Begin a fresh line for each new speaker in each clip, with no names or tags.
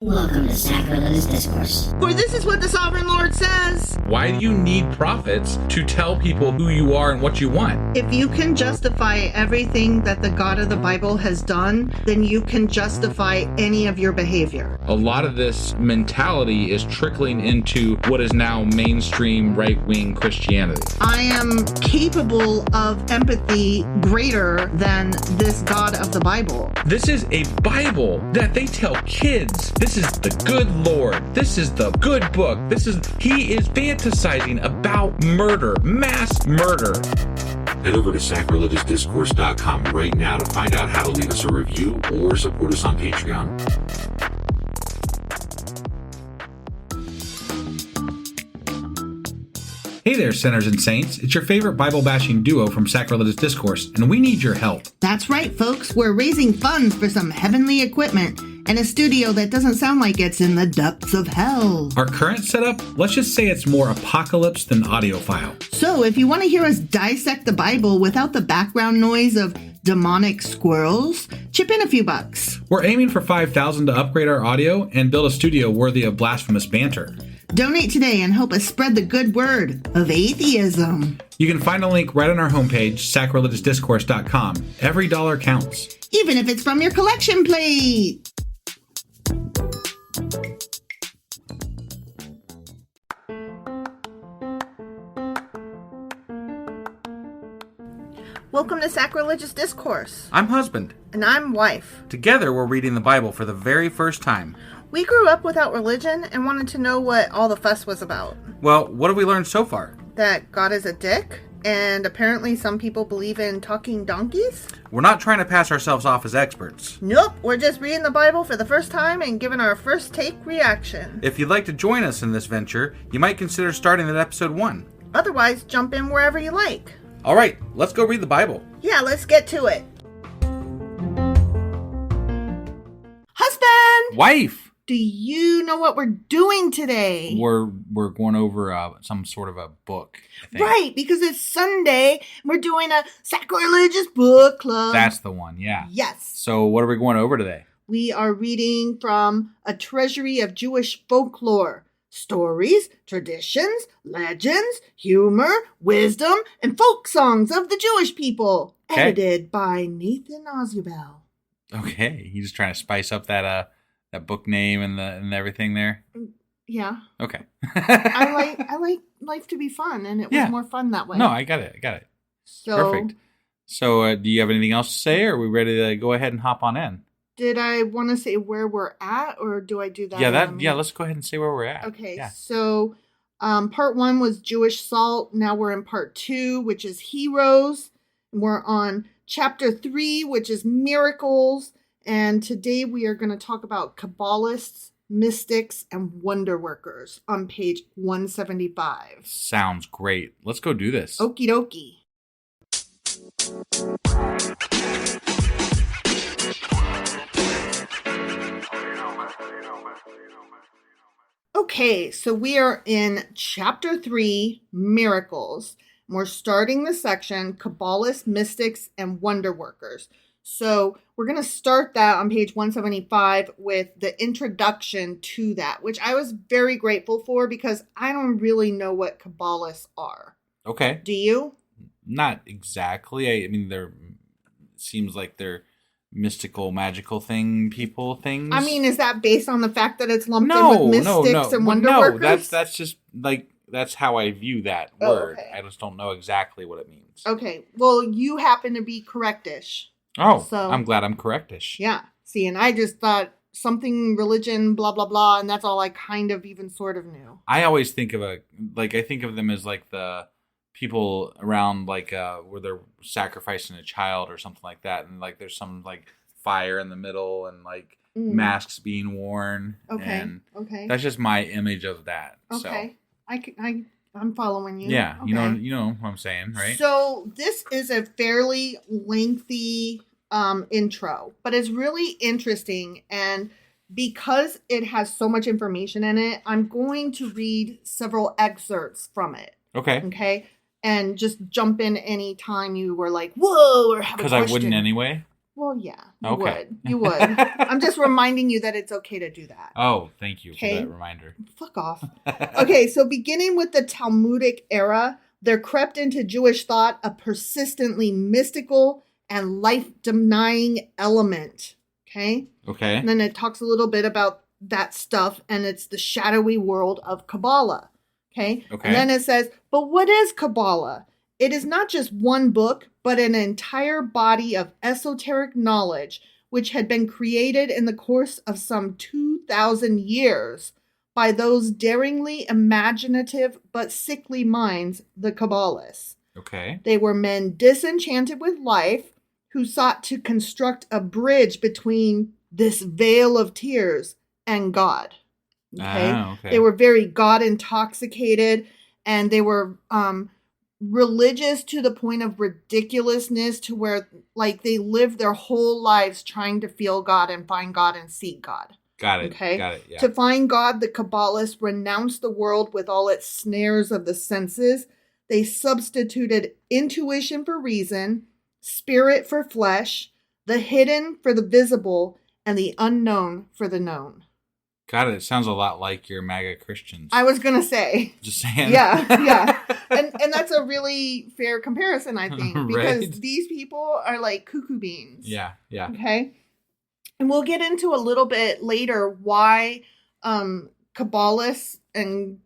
Welcome to Sacrilegious Discourse.
For this is what the Sovereign Lord says.
Why do you need prophets to tell people who you are and what you want?
If you can justify everything that the God of the Bible has done, then you can justify any of your behavior.
A lot of this mentality is trickling into what is now mainstream right-wing Christianity.
I am capable of empathy greater than this God of the Bible.
This is a Bible that they tell kids. This is the good Lord. This is the good book. He is fantasizing about murder, mass murder.
Head over to sacrilegiousdiscourse.com right now to find out how to leave us a review or support us on Patreon.
Hey there, sinners and saints. It's your favorite Bible-bashing duo from Sacrilegious Discourse, and we need your help.
That's right, folks. We're raising funds for some heavenly equipment and a studio that doesn't sound like it's in the depths of hell.
Our current setup, let's just say it's more apocalypse than audiophile.
So if you want to hear us dissect the Bible without the background noise of demonic squirrels, chip in a few bucks.
We're aiming for $5,000 to upgrade our audio and build a studio worthy of blasphemous banter.
Donate today and help us spread the good word of atheism.
You can find a link right on our homepage, sacrilegiousdiscourse.com. Every dollar counts.
Even if it's from your collection plate. Welcome to Sacrilegious Discourse.
I'm husband.
And I'm wife.
Together, we're reading the Bible for the very first time.
We grew up without religion and wanted to know what all the fuss was about.
Well, what have we learned so far?
That God is a dick, and apparently some people believe in talking donkeys?
We're not trying to pass ourselves off as experts.
Nope, we're just reading the Bible for the first time and giving our first take reaction.
If you'd like to join us in this venture, you might consider starting at episode 1.
Otherwise, jump in wherever you like.
All right, let's go read the Bible.
Yeah, let's get to it. Husband!
Wife!
Do you know what we're doing today?
We're going over some sort of a book, I think.
Right, because it's Sunday. We're doing a Sacrilegious Book Club.
That's the one, yeah.
Yes.
So what are we going over today?
We are reading from a treasury of Jewish folklore. Stories, traditions, legends, humor, wisdom, and folk songs of the Jewish people.
Okay.
Edited by Nathan Osubel.
Okay, you just trying to spice up that book name and everything there?
Yeah.
Okay.
I like life to be fun, and it was more fun that way.
No, I got it.
So,
perfect. So do you have anything else to say, or are we ready to go ahead and hop on in?
did I want to say where we're at, or do I do that?
Yeah, let's go ahead and say where we're at.
Okay,
yeah.
So part 1 was Jewish salt. Now we're in part 2, which is heroes. And we're on chapter 3, which is miracles. And today we are going to talk about Kabbalists, mystics, and wonder workers on page 175.
Sounds great. Let's go do this.
Okie dokie. Okay, so we are in chapter 3, miracles. We're starting the section, Kabbalists, mystics, and wonder workers. So we're going to start that on page 175 with the introduction to that, which I was very grateful for because I don't really know what Kabbalists are.
Okay.
Do you?
Not exactly. I mean, seems like they're mystical, magical things.
I mean, is that based on the fact that it's lumped in with mystics and wonder workers?
No, that's just like, that's how I view that word. Okay. I just don't know exactly what it means.
Okay. Well, you happen to be correctish.
Oh,
so,
I'm glad I'm correctish.
Yeah. See, and I just thought something religion, blah, blah, blah, and that's all I kind of even sort of knew.
I always think of I think of them as like the people around like where they're sacrificing a child or something like that, and like there's some like fire in the middle and like masks being worn.
Okay.
And
okay.
That's just my image of that.
Okay.
So.
I'm following you.
Yeah.
Okay.
You know what I'm saying, right?
So this is a fairly lengthy intro, but it's really interesting, and because it has so much information in it, I'm going to read several excerpts from it.
Okay.
Okay. And just jump in any time you were like, whoa, or have a question.
Because I wouldn't anyway?
Well, yeah,
Okay.
You would. I'm just reminding you that it's okay to do that.
Oh, thank you
Okay.
for that reminder.
Fuck off. Okay, so beginning with the Talmudic era, there crept into Jewish thought a persistently mystical and life-denying element. Okay?
Okay.
And then it talks a little bit about that stuff, and it's the shadowy world of Cabala. Okay?
Okay.
And then it says, but what is Cabala? It is not just one book, but an entire body of esoteric knowledge which had been created in the course of some 2,000 years by those daringly imaginative but sickly minds, the Kabbalists.
Okay.
They were men disenchanted with life who sought to construct a bridge between this veil of tears and God. Okay?
Ah, okay.
They were very God intoxicated, and they were religious to the point of ridiculousness, to where like they lived their whole lives trying to feel God and find God and seek God.
Got it.
Okay.
Got it. Yeah.
To find God, the Kabbalists renounced the world with all its snares of the senses. They substituted intuition for reason, spirit for flesh, the hidden for the visible, and the unknown for the known.
Got it. It sounds a lot like your MAGA Christians.
I was gonna say.
Just saying.
Yeah. And that's a really fair comparison, I think, because
Right.
these people are like cuckoo beans.
Yeah. Yeah.
Okay. And we'll get into a little bit later why Kabbalists and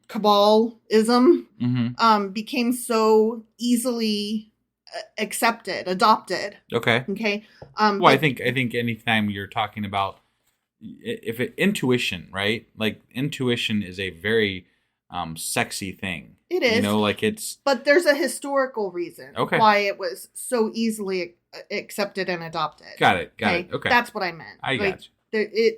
Kabbalism
Mm-hmm.
became so easily accepted, adopted.
Okay.
Okay.
Well, I think anytime you're talking about intuition, right? Like intuition is a very sexy thing.
It is.
You know, like it's.
But there's a historical reason why it was so easily accepted and adopted.
Got it. Okay.
That's what I meant.
I got
you.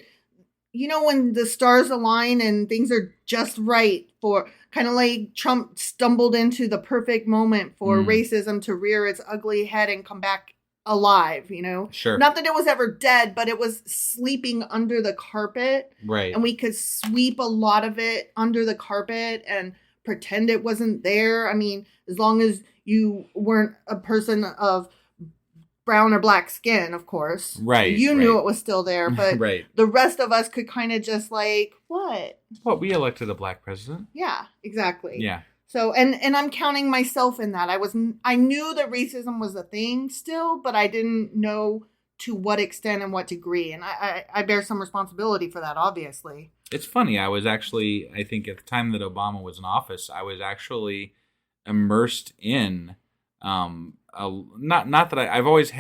You know, when the stars align and things are just right for kind of like Trump stumbled into the perfect moment for racism to rear its ugly head and come back alive, you know?
Sure.
Not that it was ever dead, but it was sleeping under the carpet.
Right.
And we could sweep a lot of it under the carpet and pretend it wasn't there. I mean, as long as you weren't a person of brown or black skin, of course.
Right.
You knew it was still there, but
right.
the rest of us could kind of just like, what?
Well, we elected a black president.
Yeah, exactly.
Yeah.
So, and I'm counting myself in that. I knew that racism was a thing still, but I didn't know to what extent and what degree. And I bear some responsibility for that, obviously.
It's funny. I think at the time that Obama was in office, I was actually immersed in, not that I've always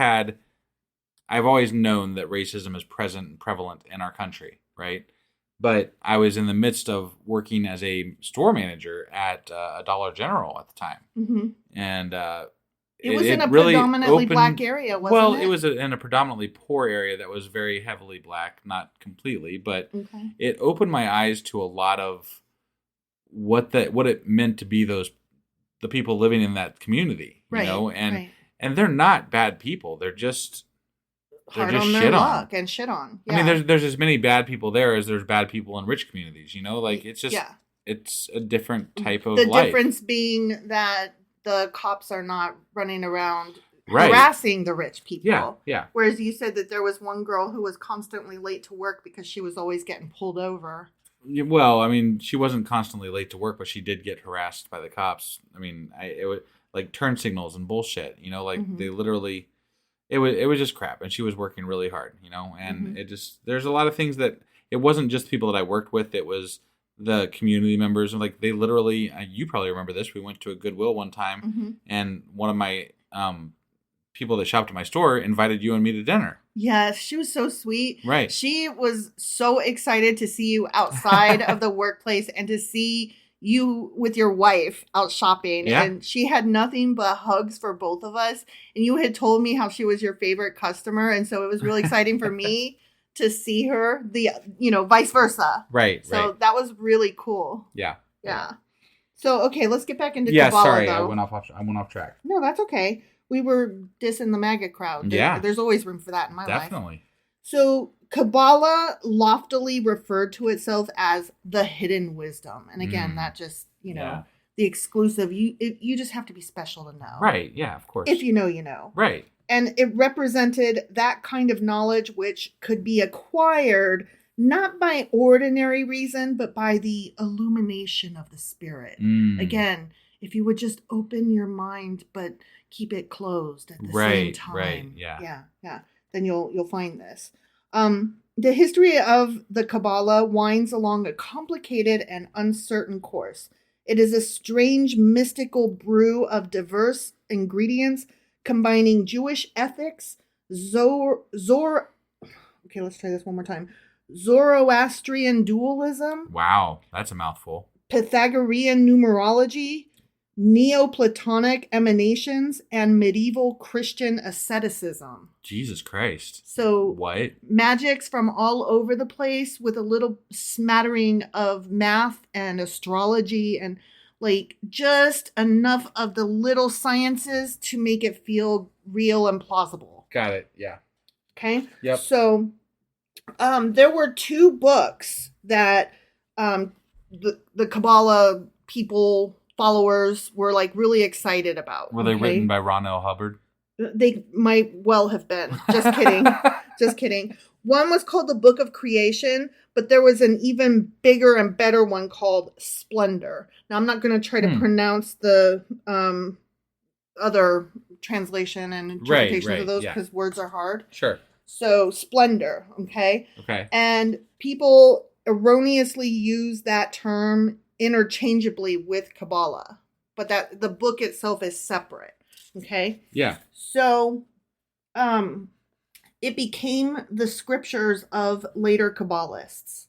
known that racism is present and prevalent in our country, right? But I was in the midst of working as a store manager at a Dollar General at the time. Mm-hmm. And
it was in a really predominantly black area, wasn't it?
Well, it was in a predominantly poor area that was very heavily black, not completely, but it opened my eyes to a lot of what it meant to be the people living in that community, you know? And they're not bad people. They're just
hard on their luck and shit on. Yeah.
I mean, there's as many bad people there as there's bad people in rich communities, you know? Like, it's just, it's a different type of life.
The difference being that the cops are not running around harassing the rich people.
Yeah.
Whereas you said that there was one girl who was constantly late to work because she was always getting pulled over.
Well, I mean, she wasn't constantly late to work, but she did get harassed by the cops. I mean, it was like turn signals and bullshit, you know, like they literally... It was just crap, and she was working really hard, you know, and there's a lot of things that, it wasn't just people that I worked with, it was the community members, and like, they literally, you probably remember this, we went to a Goodwill one time, and one of my people that shopped at my store invited you and me to dinner.
Yes, she was so sweet.
Right.
She was so excited to see you outside of the workplace and to see you with your wife out shopping, and she had nothing but hugs for both of us, and you had told me how she was your favorite customer, and so it was really exciting for me to see her, vice versa. So that was really cool.
Yeah.
So okay, let's get back into Cabala,
sorry,
though.
I went off track.
No, that's okay. We were dissing the MAGA crowd. There's always room for that in my life.
Definitely.
So Cabala loftily referred to itself as the hidden wisdom. And again, that just, the exclusive. You just have to be special to know.
Right. Yeah, of course.
If you know, you know.
Right.
And it represented that kind of knowledge which could be acquired not by ordinary reason, but by the illumination of the spirit. Again, if you would just open your mind, but keep it closed at the same time.
Right. Yeah.
Yeah. Then you'll find this. The history of the Cabala winds along a complicated and uncertain course. It is a strange mystical brew of diverse ingredients combining Jewish ethics, okay, let's try this one more time. Zoroastrian dualism.
Wow, that's a mouthful.
Pythagorean numerology, Neoplatonic emanations, and medieval Christian asceticism.
Jesus Christ.
So
what?
Magics from all over the place with a little smattering of math and astrology and like just enough of the little sciences to make it feel real and plausible.
Got it. Yeah.
Okay.
Yep.
So there were 2 books that the Cabala people, followers were like really excited about.
Were they written by Ron L. Hubbard?
They might well have been. Just kidding. Just kidding. One was called the Book of Creation, but there was an even bigger and better one called Splendor. Now, I'm not going to try to pronounce the other translation and interpretations of those because words are hard.
Sure.
So, Splendor, okay?
Okay.
And people erroneously use that term interchangeably with Cabala, but that the book itself is separate, okay?
Yeah.
So, it became the scriptures of later Kabbalists.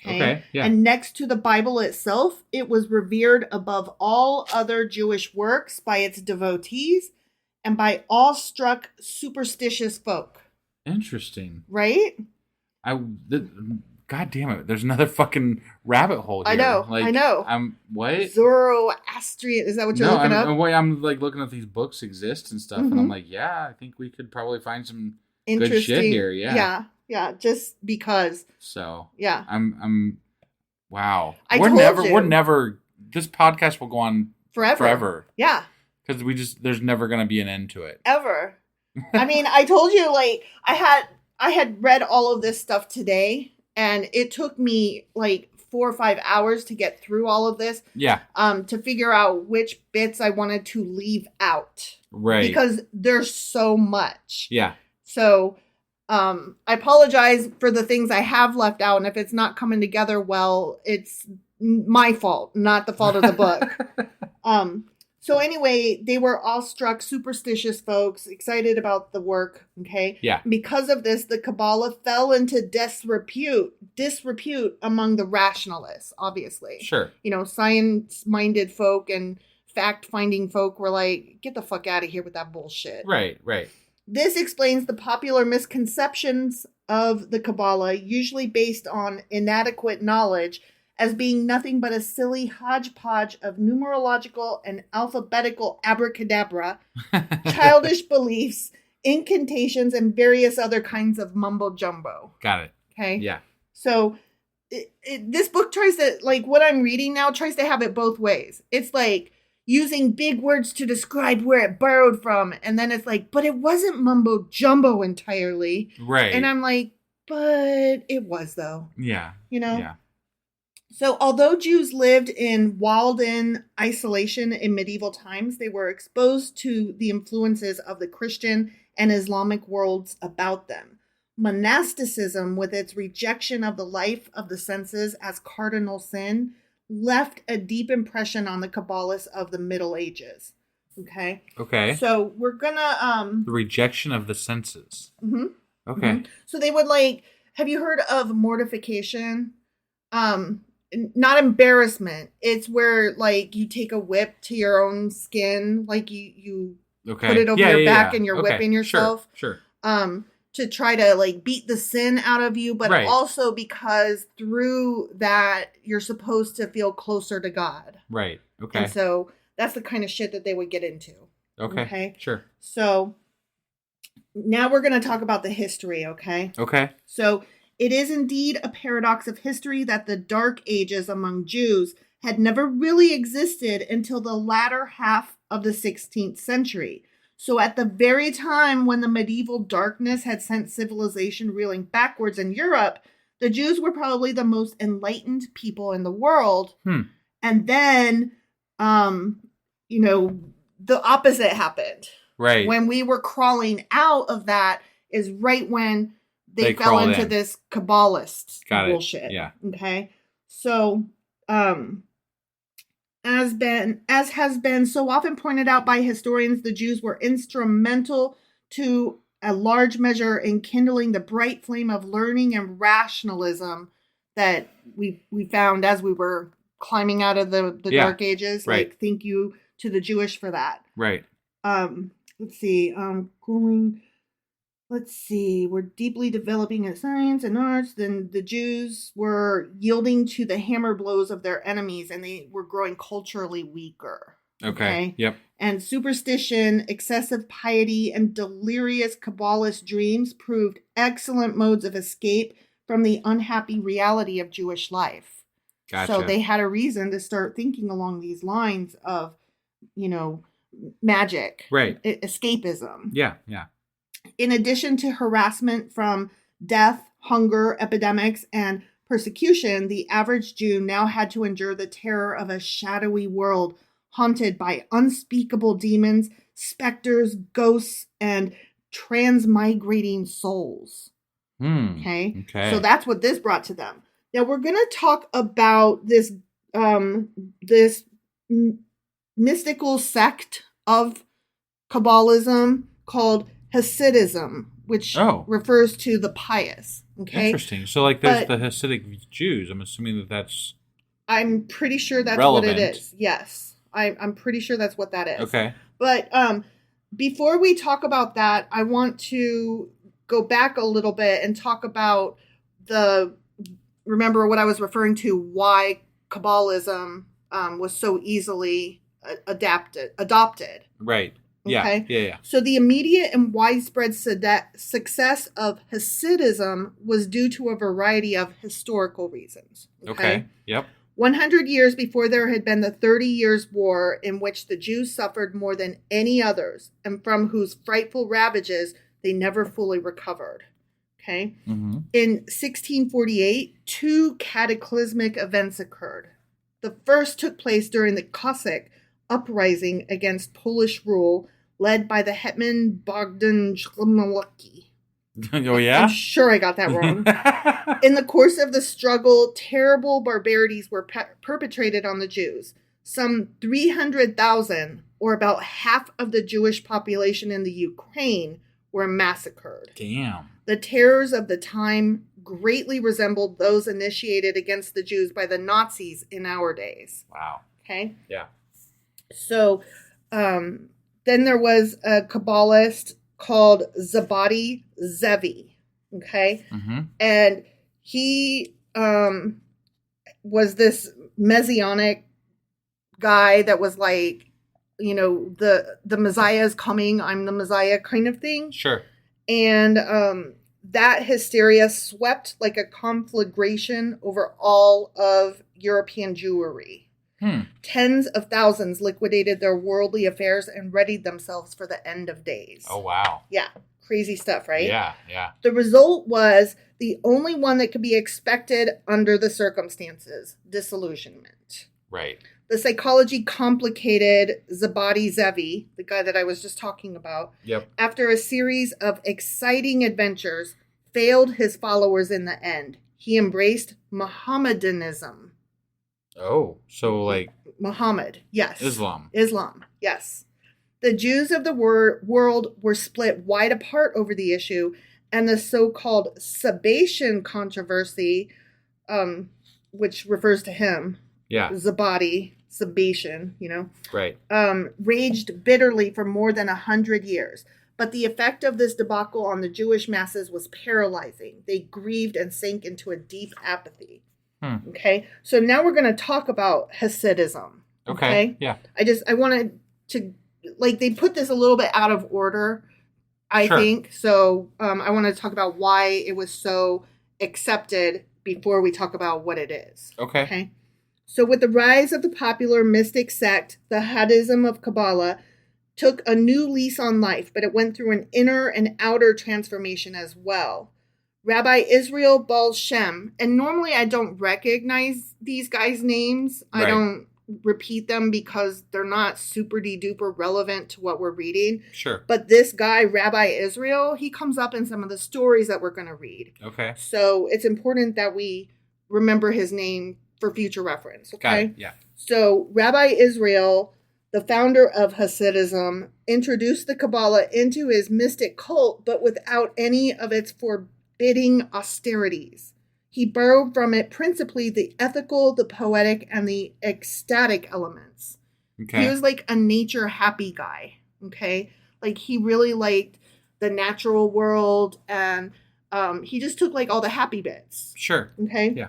Okay. Yeah.
And next to the Bible itself, it was revered above all other Jewish works by its devotees and by awestruck superstitious folk.
Interesting.
Right?
God damn it! There's another fucking rabbit hole here.
I know.
Like,
I know.
I'm what?
Zoroastrian. Is that what you're looking up?
I'm like looking at these books exist and stuff, and I'm like, yeah, I think we could probably find some good shit here. Yeah.
Yeah. Just because.
So.
Yeah.
I'm. Wow.
We're
never. This podcast will go on forever.
Yeah.
Because there's never going to be an end to it.
Ever. I mean, I told you, like, I had read all of this stuff today, and it took me like 4 or 5 hours to get through all of this.
Yeah.
To figure out which bits I wanted to leave out.
Right.
Because there's so much.
Yeah.
So, I apologize for the things I have left out, and if it's not coming together well, it's my fault, not the fault of the book. So anyway, they were awestruck, superstitious folks, excited about the work, okay?
Yeah.
Because of this, the Cabala fell into disrepute among the rationalists, obviously.
Sure.
You know, science-minded folk and fact-finding folk were like, get the fuck out of here with that bullshit.
Right.
This explains the popular misconceptions of the Cabala, usually based on inadequate knowledge, as being nothing but a silly hodgepodge of numerological and alphabetical abracadabra, childish beliefs, incantations, and various other kinds of mumbo-jumbo.
Got it.
Okay?
Yeah.
So this book tries to, like, what I'm reading now tries to have it both ways. It's like using big words to describe where it borrowed from, and then it's like, but it wasn't mumbo-jumbo entirely.
Right.
And I'm like, but it was, though.
Yeah.
You know?
Yeah.
So although Jews lived in walled-in isolation in medieval times, they were exposed to the influences of the Christian and Islamic worlds about them. Monasticism, with its rejection of the life of the senses as cardinal sin, left a deep impression on the Kabbalists of the Middle Ages. Okay?
Okay.
So we're gonna...
The rejection of the senses.
Mm-hmm.
Okay.
Mm-hmm. So they would like... Have you heard of mortification? Not embarrassment. It's where like you take a whip to your own skin, like you put it over your back and you're whipping yourself.
Sure.
To try to like beat the sin out of you, but also because through that you're supposed to feel closer to God.
Right. Okay.
And so that's the kind of shit that they would get into.
Okay. Sure.
So now we're going to talk about the history, okay?
Okay.
So it is indeed a paradox of history that the Dark Ages among Jews had never really existed until the latter half of the 16th century. So at the very time when the medieval darkness had sent civilization reeling backwards in Europe, the Jews were probably the most enlightened people in the world. And then, the opposite happened.
Right.
When we were crawling out of that is right when they fell
crawled
into
in.
this Kabbalist
Got it.
bullshit.
Yeah.
Okay. So, as has been so often pointed out by historians, the Jews were instrumental to a large measure in kindling the bright flame of learning and rationalism that we found as we were climbing out of the Dark Ages.
Right.
Like, thank you to the Jewish for that.
Right.
Let's see. We're deeply developing in science and arts. Then the Jews were yielding to the hammer blows of their enemies, and they were growing culturally weaker.
Okay. Yep.
And superstition, excessive piety, and delirious Kabbalist dreams proved excellent modes of escape from the unhappy reality of Jewish life.
Gotcha.
So they had a reason to start thinking along these lines of, magic.
Right.
Escapism.
Yeah. Yeah.
In addition to harassment from death, hunger, epidemics, and persecution, the average Jew now had to endure the terror of a shadowy world haunted by unspeakable demons, specters, ghosts, and transmigrating souls. Okay? So that's what this brought to them. Now we're going to talk about this mystical sect of Kabbalism called Hasidism, which refers to the pious. Okay.
Interesting. So, there's the Hasidic Jews. I'm assuming that's.
I'm pretty sure that's
relevant.
what it is. Yes, I'm pretty sure that's what that is.
Okay.
But before we talk about that, I want to go back a little bit and talk about remember what I was referring to, why Kabbalism was so easily adopted.
Right. Yeah.
Okay?
Yeah.
So the immediate and widespread success of Hasidism was due to a variety of historical reasons.
Okay. Yep.
100 years before there had been the 30 Years' War, in which the Jews suffered more than any others, and from whose frightful ravages they never fully recovered. Okay?
Mm-hmm.
In 1648, two cataclysmic events occurred. The first took place during the Cossack uprising against Polish rule, led by the hetman Bogdan Chmielewski.
Oh, yeah?
I'm sure I got that wrong. In the course of the struggle, terrible barbarities were perpetrated on the Jews. Some 300,000, or about half of the Jewish population in the Ukraine, were massacred.
Damn.
The terrors of the time greatly resembled those initiated against the Jews by the Nazis in our days.
Wow.
Okay?
Yeah.
So, then there was a Kabbalist called Zabadi Zevi. Okay?
Mm-hmm.
And he was this messianic guy that was like, the Messiah is coming, I'm the Messiah kind of thing.
Sure.
And that hysteria swept like a conflagration over all of European Jewry. Tens of thousands liquidated their worldly affairs and readied themselves for the end of days.
Oh, wow.
Yeah. Crazy stuff, right?
Yeah, yeah.
The result was the only one that could be expected under the circumstances: disillusionment.
Right.
The psychology complicated Zabadi Zevi, the guy that I was just talking about,
Yep.
after a series of exciting adventures, failed his followers in the end. He embraced Mohammedanism.
Oh, so
Muhammad, yes.
Islam,
yes. The Jews of the world were split wide apart over the issue, and the so-called Sabbatian controversy, which refers to him, Zabadi, Sabbatian,
right,
raged bitterly for more than 100 years. But the effect of this debacle on the Jewish masses was paralyzing. They grieved and sank into a deep apathy. Okay, so now we're going to talk about Hasidism.
Okay, yeah.
I wanted to, they put this a little bit out of order, I think. So I want to talk about why it was so accepted before we talk about what it is.
Okay.
So with the rise of the popular mystic sect, the Hasidism of Cabala took a new lease on life, but it went through an inner and outer transformation as well. Rabbi Israel Baal Shem, and normally I don't recognize these guys' names. I don't repeat them because they're not super duper relevant to what we're reading.
Sure.
But this guy, Rabbi Israel, he comes up in some of the stories that we're going to read.
Okay.
So it's important that we remember his name for future reference. Okay.
Got it. Yeah.
So Rabbi Israel, the founder of Hasidism, introduced the Kabbalah into his mystic cult, but without any of its forbidding austerities. He borrowed from it principally the ethical, the poetic, and the ecstatic elements.
Okay.
He was like a nature happy guy. Okay. Like he really liked the natural world, and he just took like all the happy bits.
Sure.
Okay.
Yeah.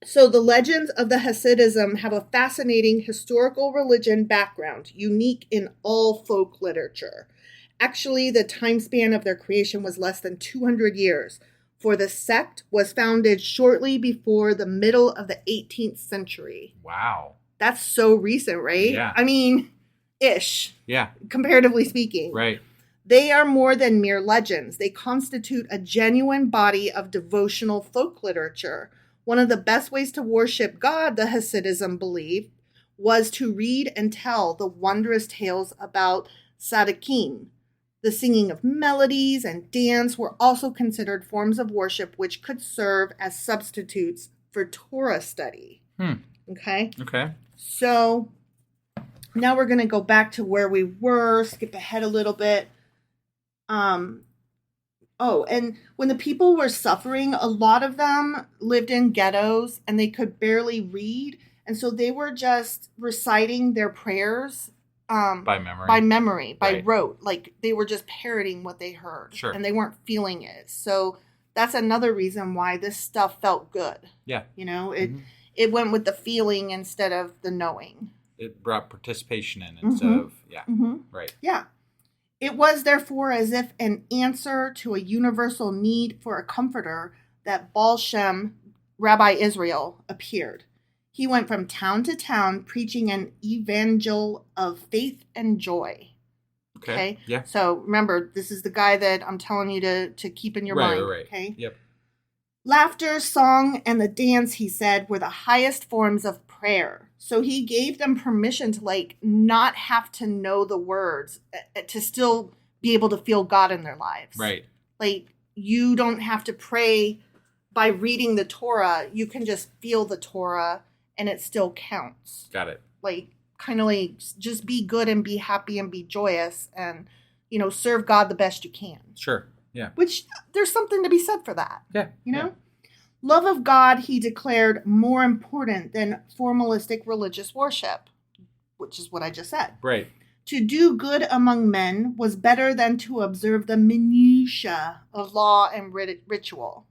So the legends of the Hasidism have a fascinating historical religion background, unique in all folk literature. Actually, the time span of their creation was less than 200 years, for the sect was founded shortly before the middle of the 18th century.
Wow.
That's so recent, right?
Yeah.
I mean, ish,
Yeah.
comparatively speaking.
Right.
They are more than mere legends. They constitute a genuine body of devotional folk literature. One of the best ways to worship God, the Hasidism believed, was to read and tell the wondrous tales about Sadiqim. The singing of melodies and dance were also considered forms of worship which could serve as substitutes for Torah study. Okay?
Okay.
So now we're going to go back to where we were, skip ahead a little bit. And when the people were suffering, a lot of them lived in ghettos and they could barely read. And so they were just reciting their prayers
by memory.
By rote. Like they were just parroting what they heard.
Sure.
And they weren't feeling it. So that's another reason why this stuff felt good.
Yeah.
You know, it went with the feeling instead of the knowing.
It brought participation in instead of, right.
Yeah. It was therefore as if an answer to a universal need for a comforter that Baal Shem, Rabbi Israel, appeared. He went from town to town preaching an evangel of faith and joy. Okay?
Yeah.
So remember, this is the guy that I'm telling you to keep in your mind.
Right.
Okay?
Yep.
Laughter, song, and the dance, he said, were the highest forms of prayer. So he gave them permission to like not have to know the words, to still be able to feel God in their lives.
Right.
Like you don't have to pray by reading the Torah. You can just feel the Torah and it still counts.
Got it.
Like kind of like just be good and be happy and be joyous and, you know, serve God the best you can.
Sure. Yeah.
Which there's something to be said for that.
Yeah.
You know?
Yeah.
Love of God, he declared, more important than formalistic religious worship, which is what I just said.
Right.
To do good among men was better than to observe the minutiae of law and ritual.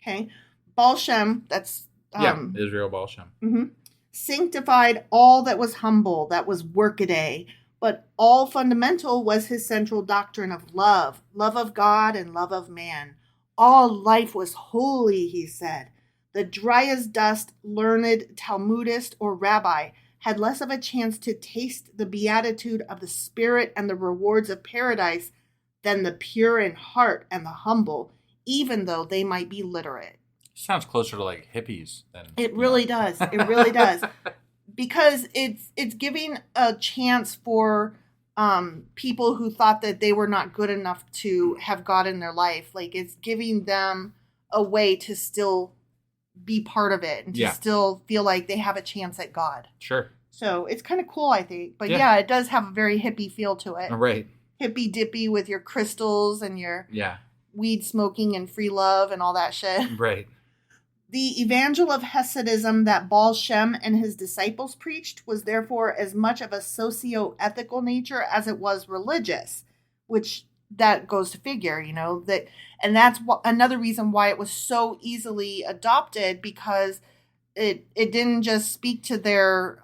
Okay? Baal Shem, that's...
Israel Baal Shem.
Sanctified all that was humble, that was workaday, but all fundamental was his central doctrine of love of God and love of man. All life was holy, he said. The dry as dust, learned Talmudist or rabbi had less of a chance to taste the beatitude of the spirit and the rewards of paradise than the pure in heart and the humble, even though they might be literate.
Sounds closer to like hippies than
it really does. It really does. Because it's giving a chance for people who thought that they were not good enough to have God in their life. Like it's giving them a way to still be part of it and to still feel like they have a chance at God.
Sure.
So it's kind of cool, I think. But yeah, it does have a very hippie feel to it.
Right.
Hippie dippy with your crystals and your weed smoking and free love and all that shit.
Right.
The evangel of Hasidism that Baal Shem and his disciples preached was therefore as much of a socio-ethical nature as it was religious, which that goes to figure, you know, that, and that's another reason why it was so easily adopted, because it didn't just speak to their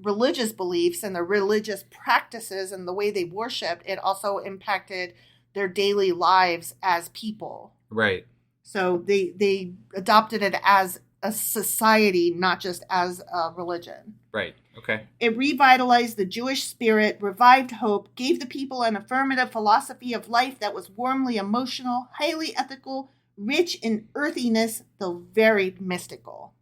religious beliefs and their religious practices and the way they worshiped. It also impacted their daily lives as people.
Right.
So they adopted it as a society, not just as a religion.
Right. Okay.
It revitalized the Jewish spirit, revived hope, gave the people an affirmative philosophy of life that was warmly emotional, highly ethical, rich in earthiness, though very mystical.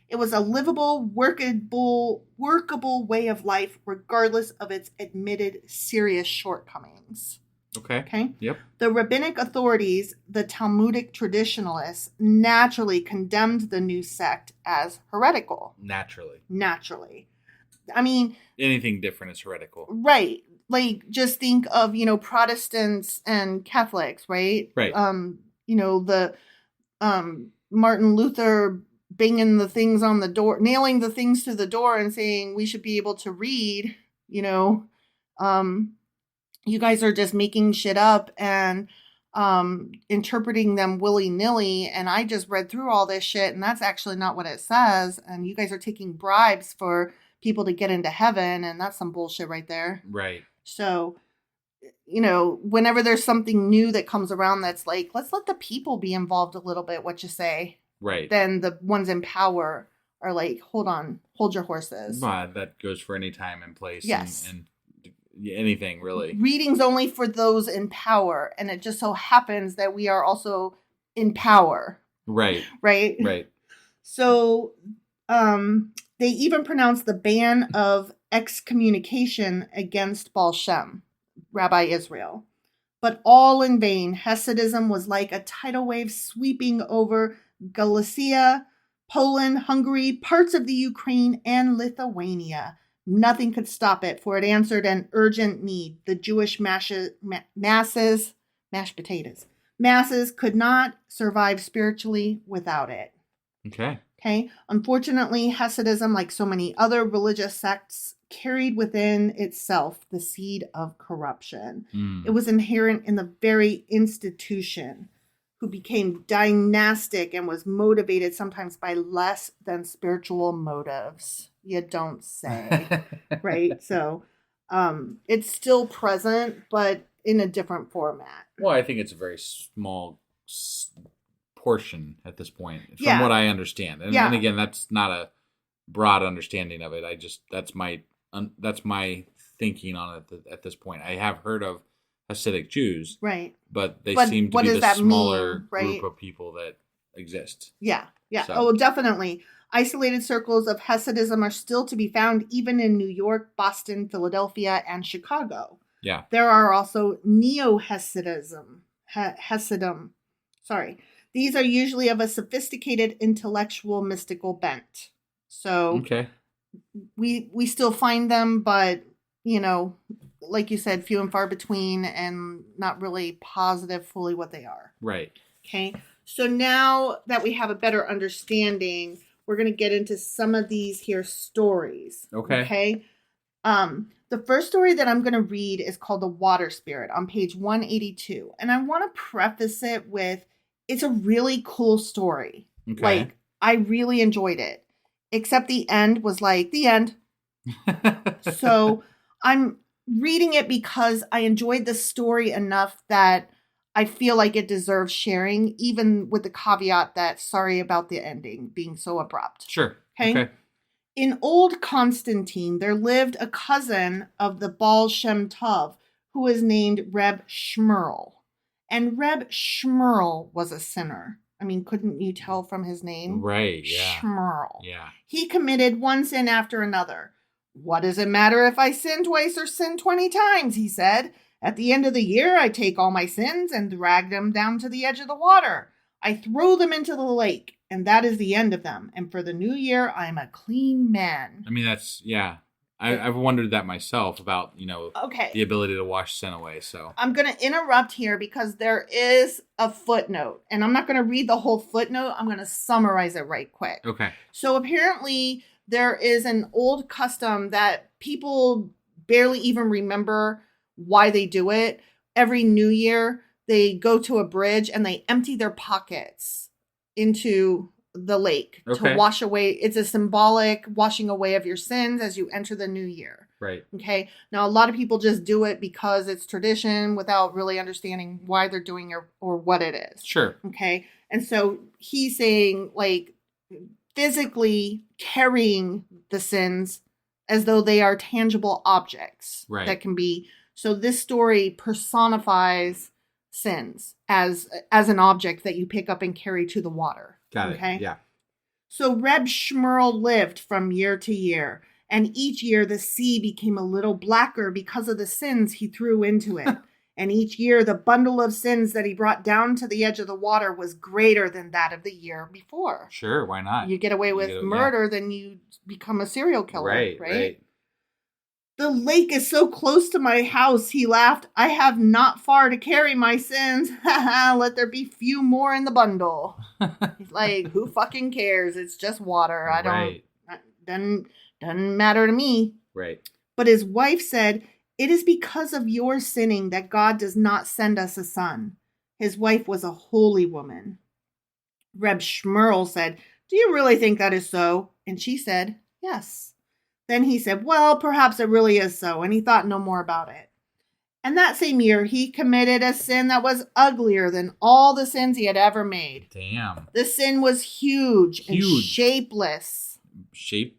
It was a livable, workable way of life, regardless of its admitted serious shortcomings. Okay?
Yep.
The rabbinic authorities, the Talmudic traditionalists, naturally condemned the new sect as heretical. Naturally. I mean...
anything different is heretical.
Right. Like, just think of, Protestants and Catholics, right?
Right.
The Martin Luther banging the things on the door, nailing the things to the door and saying we should be able to read, you guys are just making shit up and interpreting them willy-nilly. And I just read through all this shit, and that's actually not what it says. And you guys are taking bribes for people to get into heaven, and that's some bullshit right there.
Right.
So, whenever there's something new that comes around that's like, let's let the people be involved a little bit, what you say.
Right.
Then the ones in power are like, hold your horses.
That goes for any time and place.
Yes.
And anything, really.
Reading's only for those in power, and it just so happens that we are also in power.
Right.
Right?
Right.
So, they even pronounced the ban of excommunication against Baal Shem, Rabbi Israel. But all in vain. Hasidism was like a tidal wave sweeping over Galicia, Poland, Hungary, parts of the Ukraine, and Lithuania. Nothing could stop it, for it answered an urgent need. The Jewish masses could not survive spiritually without it. Okay. Unfortunately, Hasidism, like so many other religious sects, carried within itself the seed of corruption. It was inherent in the very institution, who became dynastic and was motivated sometimes by less than spiritual motives. You don't say. Right? So it's still present, but in a different format.
Well, I think it's a very small portion at this point, from what I understand. And again, that's not a broad understanding of it. That's my thinking on it at this point. I have heard of Hasidic Jews,
right?
But they seem to be the smaller group of people that exist. Yeah. So.
Oh, definitely. Isolated circles of Hasidism are still to be found even in New York, Boston, Philadelphia, and Chicago.
Yeah.
There are also Neo-Hasidism. Sorry. These are usually of a sophisticated, intellectual, mystical bent. So we still find them, but, like you said, few and far between, and not really positive fully what they are.
Right.
Okay. So now that we have a better understanding, we're going to get into some of these here stories. Okay. The first story that I'm going to read is called The Water Spirit on page 182. And I want to preface it with, it's a really cool story.
Okay.
Like, I really enjoyed it. Except the end was like, the end. So I'm reading it because I enjoyed the story enough that I feel like it deserves sharing, even with the caveat that sorry about the ending being so abrupt.
Sure.
Okay. In old Constantine, there lived a cousin of the Baal Shem Tov who was named Reb Shmuel. And Reb Shmuel was a sinner. I mean, couldn't you tell from his name?
Right, yeah.
Shmuel.
Yeah.
He committed one sin after another. What does it matter if I sin twice or sin 20 times, he said. At the end of the year, I take all my sins and drag them down to the edge of the water. I throw them into the lake, and that is the end of them. And for the new year, I'm a clean man.
I mean, that's, yeah. I've wondered that myself about, the ability to wash sin away. So
I'm going to interrupt here because there is a footnote, and I'm not going to read the whole footnote. I'm going to summarize it right quick.
Okay.
So apparently there is an old custom that people barely even remember why they do it. Every New Year, they go to a bridge and they empty their pockets into the lake to wash away. It's a symbolic washing away of your sins as you enter the new year.
Right.
Okay. Now, a lot of people just do it because it's tradition without really understanding why they're doing it or what it is.
Sure.
Okay. And so he's saying, like, physically carrying the sins as though they are tangible objects that can be. So this story personifies sins as an object that you pick up and carry to the water.
Got it. Yeah.
So Reb Shmuel lived from year to year, and each year the sea became a little blacker because of the sins he threw into it. And each year the bundle of sins that he brought down to the edge of the water was greater than that of the year before.
Sure, why not?
You get away with murder, then you become a serial killer, right? The lake is so close to my house, he laughed. I have not far to carry my sins. Let there be few more in the bundle. He's like, who fucking cares? It's just water. Doesn't matter to me.
Right.
But his wife said, it is because of your sinning that God does not send us a son. His wife was a holy woman. Reb Shmuel said, do you really think that is so? And she said, yes. Then he said, well, perhaps it really is so, and he thought no more about it. And that same year, he committed a sin that was uglier than all the sins he had ever made.
Damn.
The sin was huge. And shapeless. Shapeless.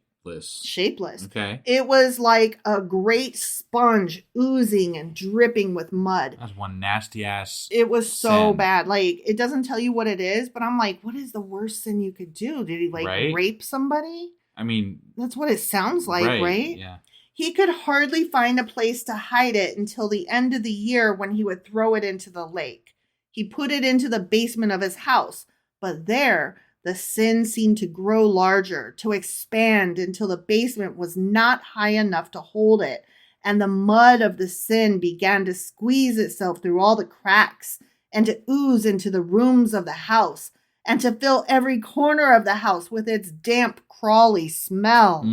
Okay.
It was like a great sponge oozing and dripping with mud.
That's one nasty ass.
It was so bad. Like, it doesn't tell you what it is, but I'm like, what is the worst sin you could do? Did he rape somebody?
I mean,
that's what it sounds like, right?
Yeah.
He could hardly find a place to hide it until the end of the year when he would throw it into the lake. He put it into the basement of his house, but there the sin seemed to grow larger, to expand until the basement was not high enough to hold it, and the mud of the sin began to squeeze itself through all the cracks and to ooze into the rooms of the house and to fill every corner of the house with its damp, crawly smell.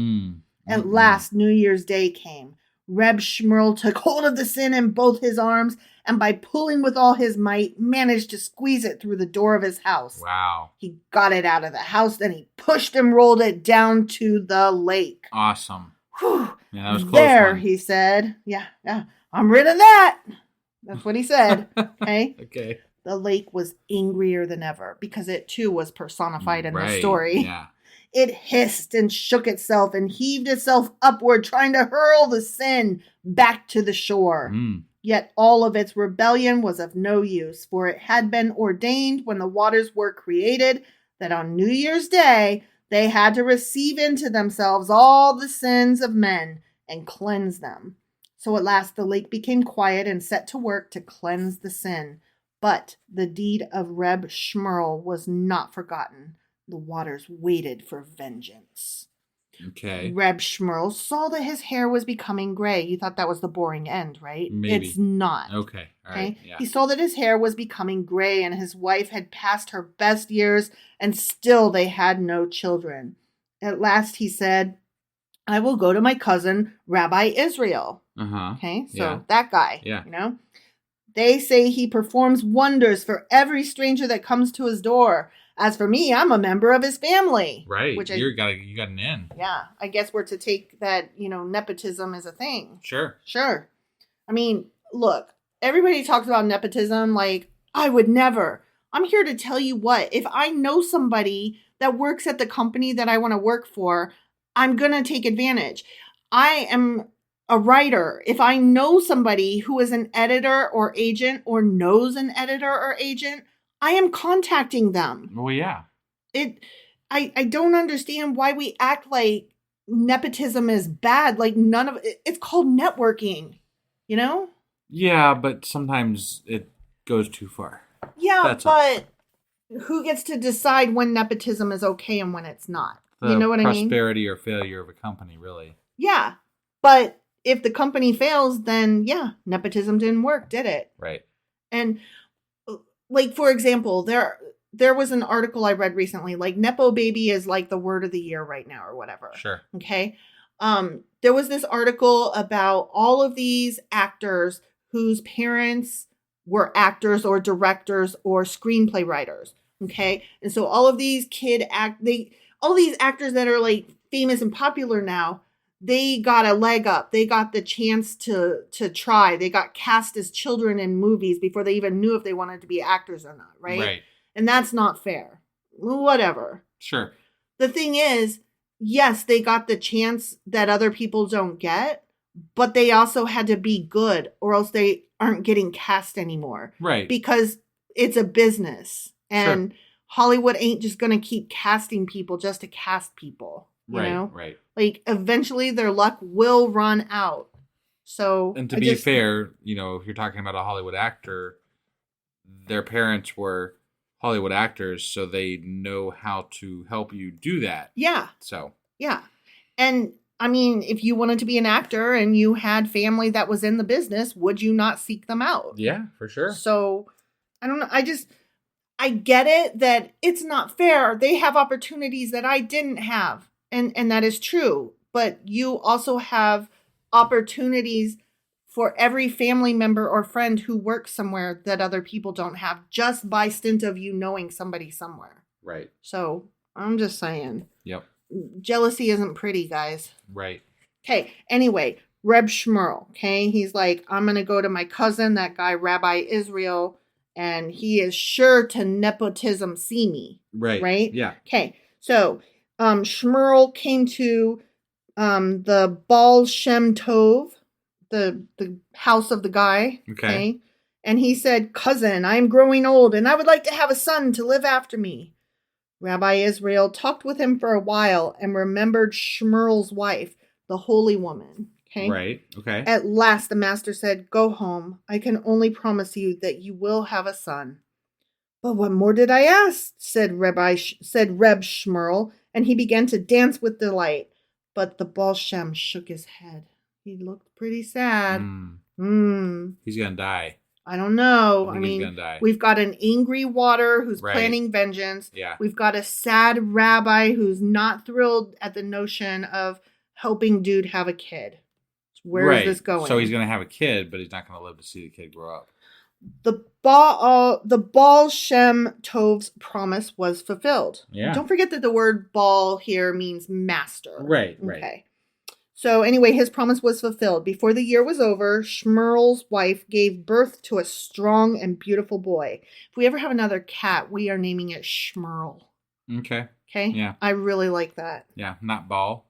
At last, New Year's Day came. Reb Shmuel took hold of the sin in both his arms and by pulling with all his might, managed to squeeze it through the door of his house.
Wow.
He got it out of the house, then he pushed and rolled it down to the lake.
Awesome.
Whew.
Yeah, that was close.
There, he said. Yeah, I'm rid of that. That's what he said. Okay.
Okay.
The lake was angrier than ever because it too was personified in the story.
Yeah.
It hissed and shook itself and heaved itself upward, trying to hurl the sin back to the shore. Yet all of its rebellion was of no use, for it had been ordained when the waters were created that on New Year's Day they had to receive into themselves all the sins of men and cleanse them. So at last the lake became quiet and set to work to cleanse the sin. But the deed of Reb Shmuel was not forgotten. The waters waited for vengeance.
Okay.
Reb Shmuel saw that his hair was becoming gray. You thought that was the boring end, right?
Maybe.
It's not.
Okay. All right. Yeah.
He saw that his hair was becoming gray and his wife had passed her best years and still they had no children. At last he said, I will go to my cousin, Rabbi Israel. Okay, so that guy, you know. They say he performs wonders for every stranger that comes to his door. As for me, I'm a member of his family.
Right. You got an in.
Yeah. I guess we're to take that, nepotism is a thing.
Sure.
I mean, look, everybody talks about nepotism like, I would never. I'm here to tell you what, if I know somebody that works at the company that I want to work for, I'm going to take advantage. I am a writer. If I know somebody who is an editor or agent or knows an editor or agent, I am contacting them.
Well, yeah.
I don't understand why we act like nepotism is bad. Like none of it. It's called networking,
Yeah, but sometimes it goes too far.
Yeah, but who gets to decide when nepotism is okay and when it's not? You know what I mean?
Prosperity or failure of a company, really.
Yeah, but if the company fails, then nepotism didn't work, did it?
Right.
And like, for example, there was an article I read recently, like Nepo baby is like the word of the year right now or whatever.
Sure.
Okay. There was this article about all of these actors whose parents were actors or directors or screenplay writers. Okay. And so all of these all these actors that are like famous and popular now, they got a leg up. They got the chance to try. They got cast as children in movies before they even knew if they wanted to be actors or not, right?
Right.
And that's not fair. Whatever.
Sure.
the thing is, yes, they got the chance that other people don't get, but they also had to be good or else they aren't getting cast anymore.
Right.
Because it's a business. And Hollywood ain't just going to keep casting people just to cast people. You know?
Right.
Like, eventually their luck will run out. So,
and to be fair, you know, if you're talking about a Hollywood actor, their parents were Hollywood actors, so they know how to help you do that.
Yeah.
So.
Yeah. And I mean, if you wanted to be an actor and you had family that was in the business, would you not seek them out?
Yeah, for sure.
So, I don't know. I get it that it's not fair. They have opportunities that I didn't have. And that is true. But you also have opportunities for every family member or friend who works somewhere that other people don't have just by stint of you knowing somebody somewhere.
Right.
So I'm just saying.
Yep.
Jealousy isn't pretty, guys.
Right.
Okay. Anyway, Reb Shmuel. Okay. He's like, I'm going to go to my cousin, that guy, Rabbi Israel, and he is sure to nepotism see me.
Right.
Right?
Yeah.
Okay. So Shmuel came to the Baal Shem Tov, the house of the guy.
Okay.
And he said, cousin, I am growing old and I would like to have a son to live after me. Rabbi Israel talked with him for a while and remembered Shmuel's wife, the holy woman. Okay.
Right. Okay.
At last the master said, go home. I can only promise you that you will have a son. But what more did I ask? said Reb Shmuel, and he began to dance with delight. But the Baal Shem shook his head. He looked pretty sad.
He's gonna die.
I don't know.
I mean, he's gonna die.
We've got an angry water who's planning vengeance.
Yeah.
We've got a sad rabbi who's not thrilled at the notion of helping dude have a kid. Where is this going?
So he's gonna have a kid, but he's not gonna live to see the kid grow up.
The Baal Shem Tov's promise was fulfilled.
Yeah.
Don't forget that the word Baal here means master.
Right.
Okay. So anyway, his promise was fulfilled. Before the year was over, Shmuel's wife gave birth to a strong and beautiful boy. If we ever have another cat, we are naming it Shmuel.
Okay.
Okay?
Yeah.
I really like that.
Yeah, not Ball.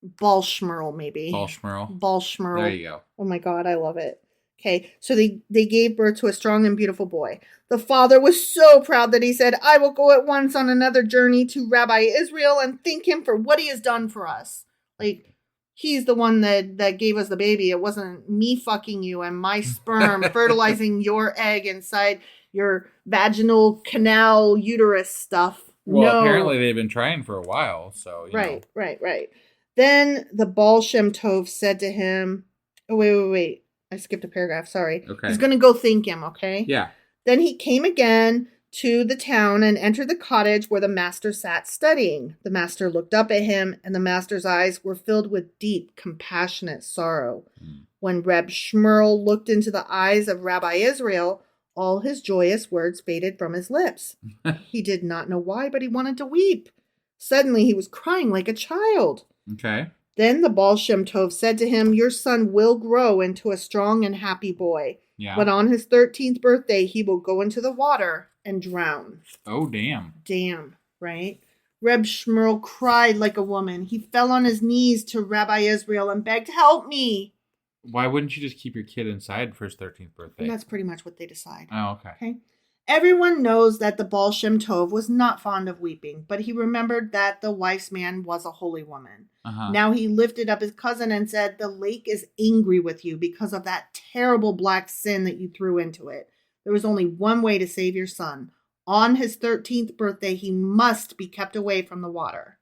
Baal Shmuel, maybe.
Ball Schmerl.
Baal Shmuel.
There you go.
Oh my God, I love it. Okay, so they gave birth to a strong and beautiful boy. The father was so proud that he said, I will go at once on another journey to Rabbi Israel and thank him for what he has done for us. Like, he's the one that gave us the baby. It wasn't me fucking you and my sperm fertilizing your egg inside your vaginal canal uterus stuff.
Well,
no.
Apparently they've been trying for a while, so, you know.
Right. Then the Baal Shem Tov said to him, oh, wait. I skipped a paragraph. Sorry.
Okay.
He's going to go thank him. Okay.
Yeah.
Then he came again to the town and entered the cottage where the master sat studying. The master looked up at him, and the master's eyes were filled with deep, compassionate sorrow. When Reb Shmuel looked into the eyes of Rabbi Israel, all his joyous words faded from his lips. He did not know why, but he wanted to weep. Suddenly, he was crying like a child.
Okay.
Then the Baal Shem Tov said to him, your son will grow into a strong and happy boy.
Yeah.
But on his 13th birthday, he will go into the water and drown.
Oh, damn.
Damn, right? Reb Shmuel cried like a woman. He fell on his knees to Rabbi Israel and begged, help me.
Why wouldn't you just keep your kid inside for his 13th birthday?
And that's pretty much what they decide.
Oh, okay.
Everyone knows that the Baal Shem Tov was not fond of weeping, but he remembered that the wife's man was a holy woman. Now he lifted up his cousin and said, the lake is angry with you because of that terrible black sin that you threw into it. There was only one way to save your son. On his 13th birthday, he must be kept away from the water.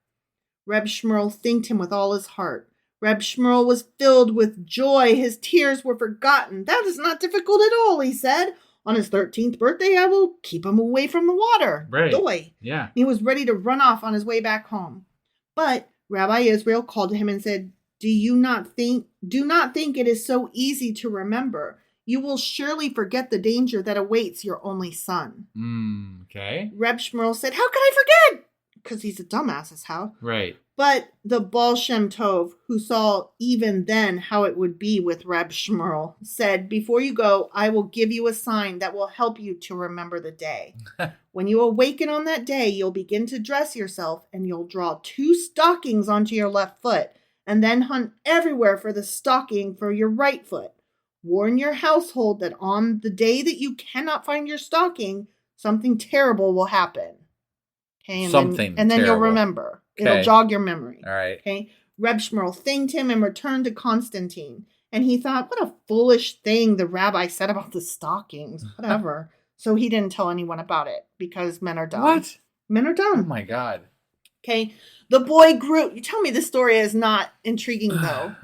Reb Shmuel thanked him with all his heart. Reb Shmuel was filled with joy. His tears were forgotten. That is not difficult at all, he said. On his 13th birthday, I will keep him away from the water.
Right.
Joy.
Yeah.
He was ready to run off on his way back home. But Rabbi Israel called to him and said, do not think it is so easy to remember. You will surely forget the danger that awaits your only son.
Okay.
Reb Shmuel said, how could I forget? because he's a dumbass is how.
Right.
But the Baal Shem Tov, who saw even then how it would be with Reb Shmuel, said, before you go, I will give you a sign that will help you to remember the day. When you awaken on that day, you'll begin to dress yourself and you'll draw 2 stockings onto your left foot and then hunt everywhere for the stocking for your right foot. Warn your household that on the day that you cannot find your stocking, something terrible will happen. Okay, and then you'll remember.
Okay.
It'll jog your memory.
All right.
Okay. Reb Shmuel thanked him and returned to Constantine. And he thought, what a foolish thing the rabbi said about the stockings. Whatever. So he didn't tell anyone about it because men are dumb.
What?
Men are dumb.
Oh my God.
Okay. The boy grew. You tell me this story is not intriguing, though.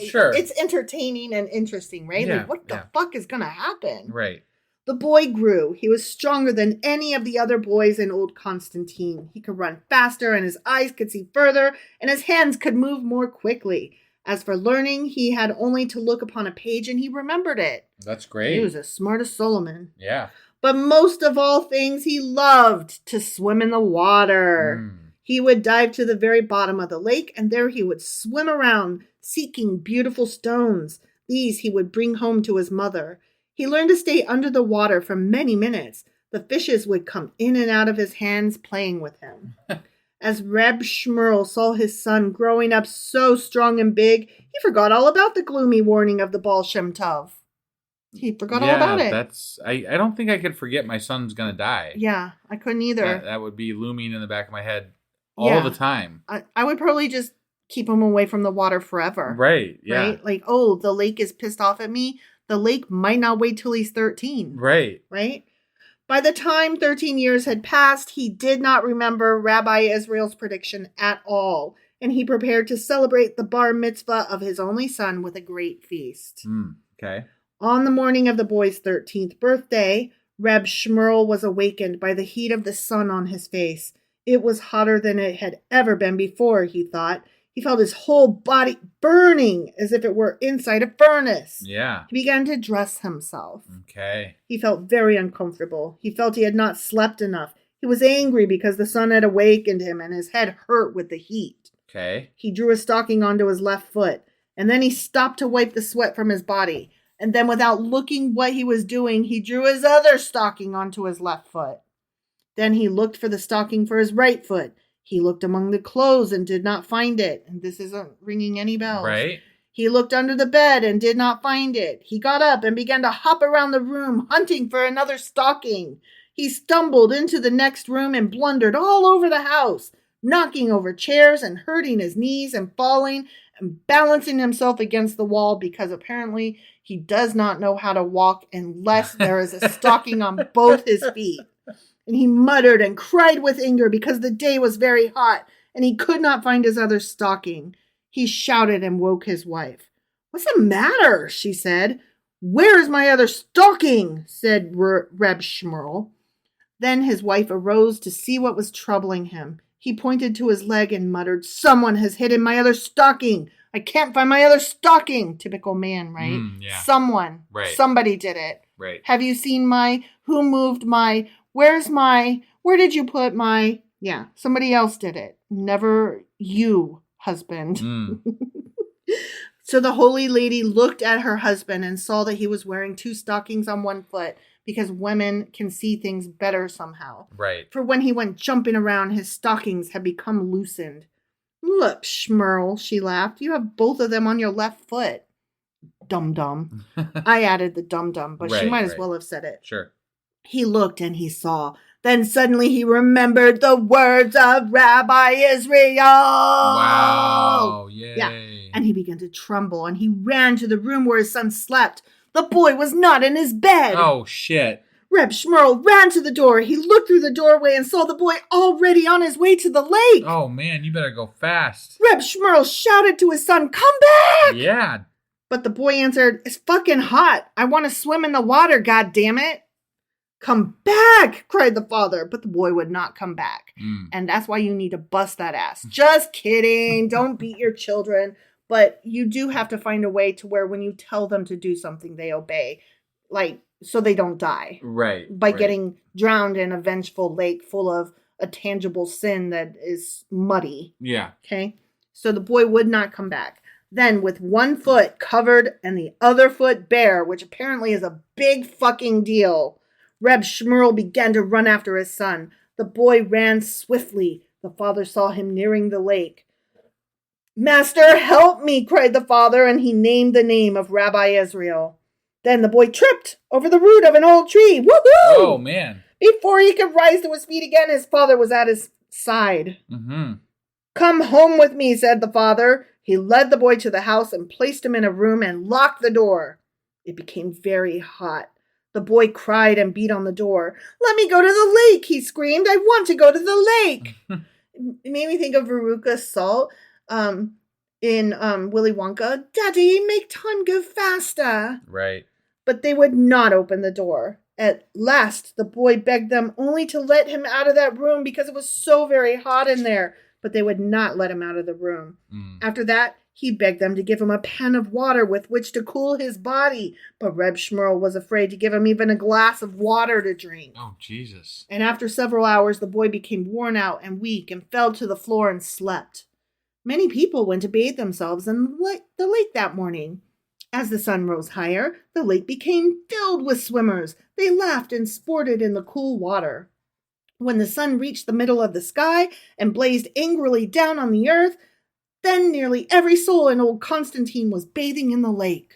Sure.
It's entertaining and interesting, right?
Yeah,
Like, what the fuck is going to happen?
Right.
The boy grew. He was stronger than any of the other boys in old Constantine. He could run faster, and his eyes could see further, and his hands could move more quickly. As for learning, he had only to look upon a page, and he remembered it.
That's great.
He was as smart as Solomon.
Yeah.
But most of all things, he loved to swim in the water. He would dive to the very bottom of the lake, and there he would swim around, seeking beautiful stones. These he would bring home to his mother. He learned to stay under the water for many minutes. The fishes would come in and out of his hands, playing with him. As Reb Shmuel saw his son growing up so strong and big, he forgot all about the gloomy warning of the Baal Shem Tov. He forgot all about it.
I don't think I could forget my son's going to die.
Yeah, I couldn't either.
That would be looming in the back of my head all the time.
I would probably just keep him away from the water forever.
Right, yeah.
Right? Like, oh, the lake is pissed off at me. The lake might not wait till he's 13.
Right.
Right? By the time 13 years had passed, he did not remember Rabbi Israel's prediction at all, and he prepared to celebrate the bar mitzvah of his only son with a great feast.
Okay.
On the morning of the boy's 13th birthday, Reb Shmuel was awakened by the heat of the sun on his face. It was hotter than it had ever been before, he thought. He felt his whole body burning as if it were inside a furnace.
Yeah.
He began to dress himself.
Okay.
He felt very uncomfortable. He felt he had not slept enough. He was angry because the sun had awakened him and his head hurt with the heat.
Okay.
He drew a stocking onto his left foot, and then he stopped to wipe the sweat from his body. And then without looking what he was doing, he drew his other stocking onto his left foot. Then he looked for the stocking for his right foot. He looked among the clothes and did not find it. And this isn't ringing any bells.
Right.
He looked under the bed and did not find it. He got up and began to hop around the room, hunting for another stocking. He stumbled into the next room and blundered all over the house, knocking over chairs and hurting his knees and falling and balancing himself against the wall because apparently he does not know how to walk unless there is a stocking on both his feet. And he muttered and cried with anger because the day was very hot and he could not find his other stocking. He shouted and woke his wife. "What's the matter?" she said. "Where is my other stocking?" said Reb Shmuel. Then his wife arose to see what was troubling him. He pointed to his leg and muttered, "Someone has hidden my other stocking. I can't find my other stocking." Typical man, right?
Yeah.
Someone.
Right.
Somebody did it.
Right.
Have you seen my? Who moved my? Where's my? Where did you put my? Yeah, somebody else did it. Never you, husband. So the holy lady looked at her husband and saw that he was wearing 2 stockings on one foot because women can see things better somehow.
Right.
For when he went jumping around, his stockings had become loosened. "Look, Shmuel," she laughed, "you have both of them on your left foot." Dum-dum. I added the dum-dum, but she might as well have said it.
Sure.
He looked and he saw. Then suddenly he remembered the words of Rabbi Israel.
Wow. Yay.
Yeah. And he began to tremble and he ran to the room where his son slept. The boy was not in his bed.
Oh, shit.
Reb Shmuel ran to the door. He looked through the doorway and saw the boy already on his way to the lake.
Oh, man, you better go fast.
Reb Shmuel shouted to his son, "Come back!"
Yeah.
But the boy answered, "It's fucking hot. I want to swim in the water, God damn it." "Come back!" cried the father, but the boy would not come back. And that's why you need to bust that ass. Just kidding. Don't beat your children. But you do have to find a way to where when you tell them to do something, they obey. Like, so they don't die.
Right.
By getting drowned in a vengeful lake full of a tangible sin that is muddy.
Yeah.
Okay. So the boy would not come back. Then, with one foot covered and the other foot bare, which apparently is a big fucking deal, Reb Shmuel began to run after his son. The boy ran swiftly. The father saw him nearing the lake. "Master, help me," cried the father, and he named the name of Rabbi Israel. Then the boy tripped over the root of an old tree. Woohoo!
Oh, man.
Before he could rise to his feet again, his father was at his side.
Mm-hmm.
"Come home with me," said the father. He led the boy to the house and placed him in a room and locked the door. It became very hot. The boy cried and beat on the door. "Let me go to the lake," he screamed. "I want to go to the lake." It made me think of Veruca Salt in Willy Wonka. "Daddy, make time go faster."
Right.
But they would not open the door. At last, the boy begged them only to let him out of that room because it was so very hot in there. But they would not let him out of the room. After that, he begged them to give him a pan of water with which to cool his body. But Reb Shmuel was afraid to give him even a glass of water to drink.
Oh, Jesus.
And after several hours, the boy became worn out and weak and fell to the floor and slept. Many people went to bathe themselves in the lake that morning. As the sun rose higher, the lake became filled with swimmers. They laughed and sported in the cool water. When the sun reached the middle of the sky and blazed angrily down on the earth, then nearly every soul in old Constantine was bathing in the lake.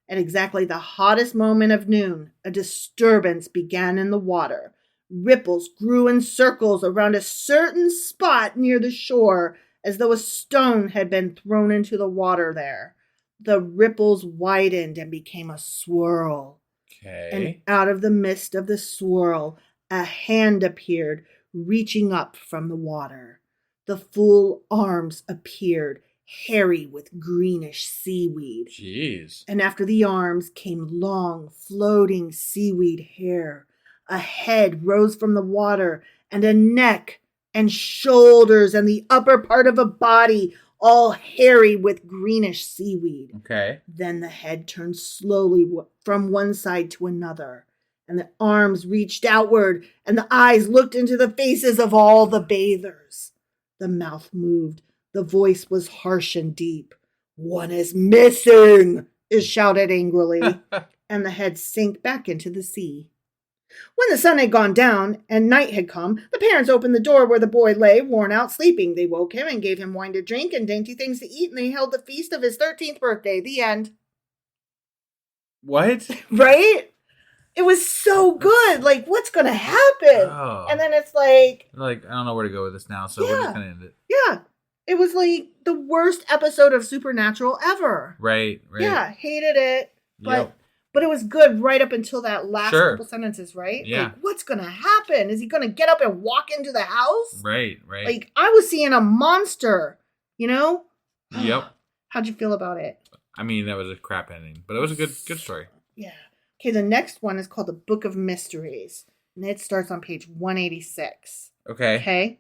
At exactly the hottest moment of noon, a disturbance began in the water. Ripples grew in circles around a certain spot near the shore, as though a stone had been thrown into the water there. The ripples widened and became a swirl.
Okay.
And out of the midst of the swirl, a hand appeared, reaching up from the water. The full arms appeared, hairy with greenish seaweed.
Jeez.
And after the arms came long, floating seaweed hair. A head rose from the water, and a neck and shoulders and the upper part of a body, all hairy with greenish seaweed.
Okay.
Then the head turned slowly from one side to another, and the arms reached outward, and the eyes looked into the faces of all the bathers. The mouth moved. The voice was harsh and deep. "One is missing," it shouted angrily, and the head sank back into the sea. When the sun had gone down and night had come, the parents opened the door where the boy lay, worn out, sleeping. They woke him and gave him wine to drink and dainty things to eat, and they held the feast of his 13th birthday. The end.
What?
Right? It was so good. Like, what's going to happen?
Oh.
And then it's like...
I don't know where to go with this now, so we're just going to end it.
Yeah. It was like the worst episode of Supernatural ever.
Right.
Yeah, hated it.
Yep.
But it was good right up until that last couple sentences, right?
Yeah.
Like, what's going to happen? Is he going to get up and walk into the house?
Right.
Like, I was seeing a monster, you know?
Yep.
How'd you feel about it?
I mean, that was a crap ending, but it was a good story.
Yeah. Okay, the next one is called the Book of Mysteries, and it starts on page 186. Okay?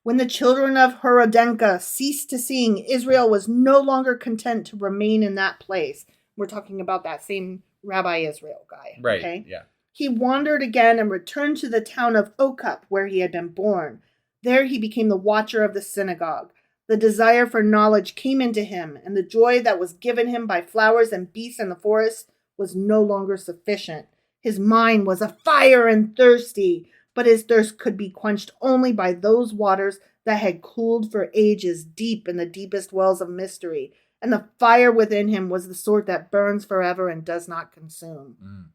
When the children of Horodenka ceased to sing, Israel was no longer content to remain in that place. We're talking about that same Rabbi Israel guy.
Right,
okay?
yeah.
He wandered again and returned to the town of Okup, where he had been born. There he became the watcher of the synagogue. The desire for knowledge came into him, and the joy that was given him by flowers and beasts in the forest was no longer sufficient. His mind was afire and thirsty, but his thirst could be quenched only by those waters that had cooled for ages deep in the deepest wells of mystery, and the fire within him was the sort that burns forever and does not consume.